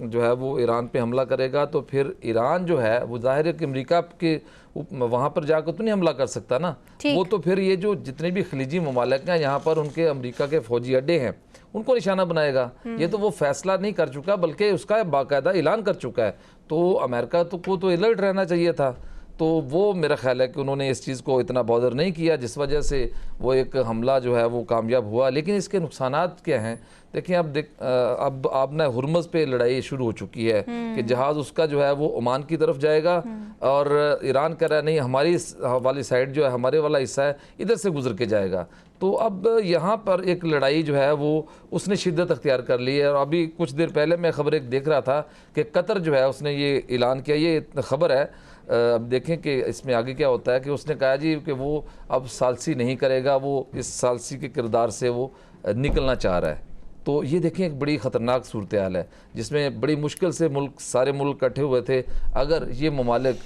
जो है वो ईरान पे हमला करेगा तो फिर ईरान जो है वो जाहिर है कि अमेरिका के वहाँ पर जाकर तो नहीं हमला कर सकता ना, वो तो फिर ये जो जितने भी खलीजी ममालिक हैं यहाँ पर उनके अमेरिका के फौजी अड्डे हैं उनको निशाना बनाएगा। ये तो वो फैसला नहीं कर चुका बल्कि उसका बाकायदा ऐलान कर चुका है। तो अमेरिका को तो अलर्ट रहना चाहिए था। तो वो मेरा ख्याल है कि उन्होंने इस चीज़ को इतना बॉदर नहीं किया जिस वजह से वो एक हमला जो है वो कामयाब हुआ। लेकिन इसके नुकसानात क्या हैं? देखिए, अब आपने हुर्मुज़ पे लड़ाई शुरू हो चुकी है कि जहाज़ उसका जो है वो ओमान की तरफ जाएगा और ईरान कह रहा है नहीं, हमारी वाली साइड जो है, हमारे वाला हिस्सा है, इधर से गुजर के जाएगा। तो अब यहाँ पर एक लड़ाई जो है वो उसने शिद्दत अख्तियार कर ली है। और अभी कुछ देर पहले मैं खबर एक देख रहा था कि कतर जो है उसने ये ऐलान किया, ये खबर है। अब देखें कि इसमें आगे क्या होता है कि उसने कहा जी कि वो अब सालसी नहीं करेगा, वो इस सालसी के किरदार से वो निकलना चाह रहा है। तो ये देखें एक बड़ी ख़तरनाक सूरत हाल है जिसमें बड़ी मुश्किल से सारे मुल्क इकट्ठे हुए थे। अगर ये ममालिक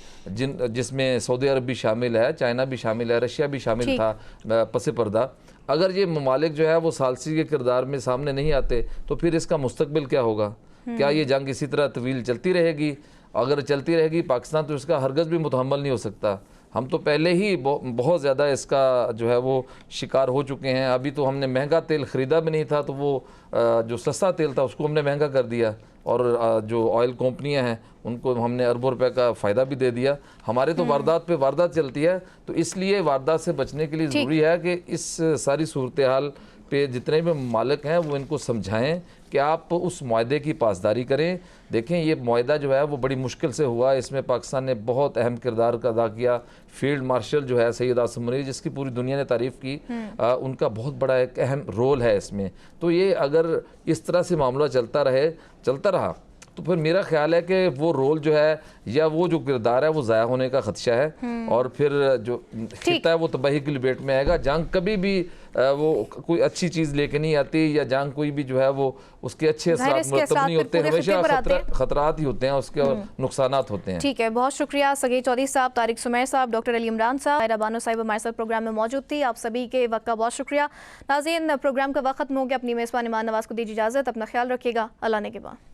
जिसमें सऊदी अरब भी शामिल है, चाइना भी शामिल है, रशिया भी शामिल था पसे पर्दा, अगर ये ममालिक जो है वो सालसी के किरदार में सामने नहीं आते तो फिर इसका मुस्तकबिल क्या होगा? क्या ये जंग इसी तरह तवील चलती रहेगी? अगर चलती रहेगी पाकिस्तान तो इसका हरगज़ भी मुतहम्मल नहीं हो सकता। हम तो पहले ही बहुत ज़्यादा इसका जो है वो शिकार हो चुके हैं। अभी तो हमने महंगा तेल ख़रीदा भी नहीं था तो वो जो सस्ता तेल था उसको हमने महंगा कर दिया और जो ऑयल कंपनियां हैं उनको हमने अरबों रुपए का फ़ायदा भी दे दिया। हमारे तो वारदात पे वारदात चलती है, तो इसलिए वारदात से बचने के लिए ज़रूरी है कि इस सारी सूरत हाल पे जितने भी मालिक हैं वो इनको समझाएं कि आप उस मुआहदे की पासदारी करें। देखें, ये मुआहदा जो है वो बड़ी मुश्किल से हुआ, इसमें पाकिस्तान ने बहुत अहम किरदार अदा किया। फील्ड मार्शल जो है सैयद आसिम मुनीर, जिसकी पूरी दुनिया ने तारीफ़ की, उनका बहुत बड़ा एक अहम रोल है इसमें। तो ये अगर इस तरह से मामला चलता रहा तो फिर मेरा ख्याल है कि वो रोल जो है या वो जो किरदार है वो ज़ाया होने का खदशा है और फिर जो खिता है वो तबाही की लपेट में आएगा। जंग कभी भी वो कोई अच्छी चीज़ लेके नहीं आती या जंग कोई भी जो है वो उसके अच्छे असरात मुरतब नहीं होते, हमेशा खतरात ही होते हैं उसके और नुकसानात होते हैं। ठीक है, बहुत शुक्रिया सगीर चौधरी साहब, तारिक सुमैर साहब, डॉक्टर अली इमरान साहब, आयरा बानो साहिब हमारे साथ प्रोग्राम में मौजूद थी। आप सभी के वक्त का बहुत शुक्रिया। नाज़रीन, प्रोग्राम का वक्त खत्म हो गया। अपनी मेज़बान ईमान नवाज़ को दीजिए इजाज़त। अपना ख्याल रखिएगा। अल्लाह ने के बाद।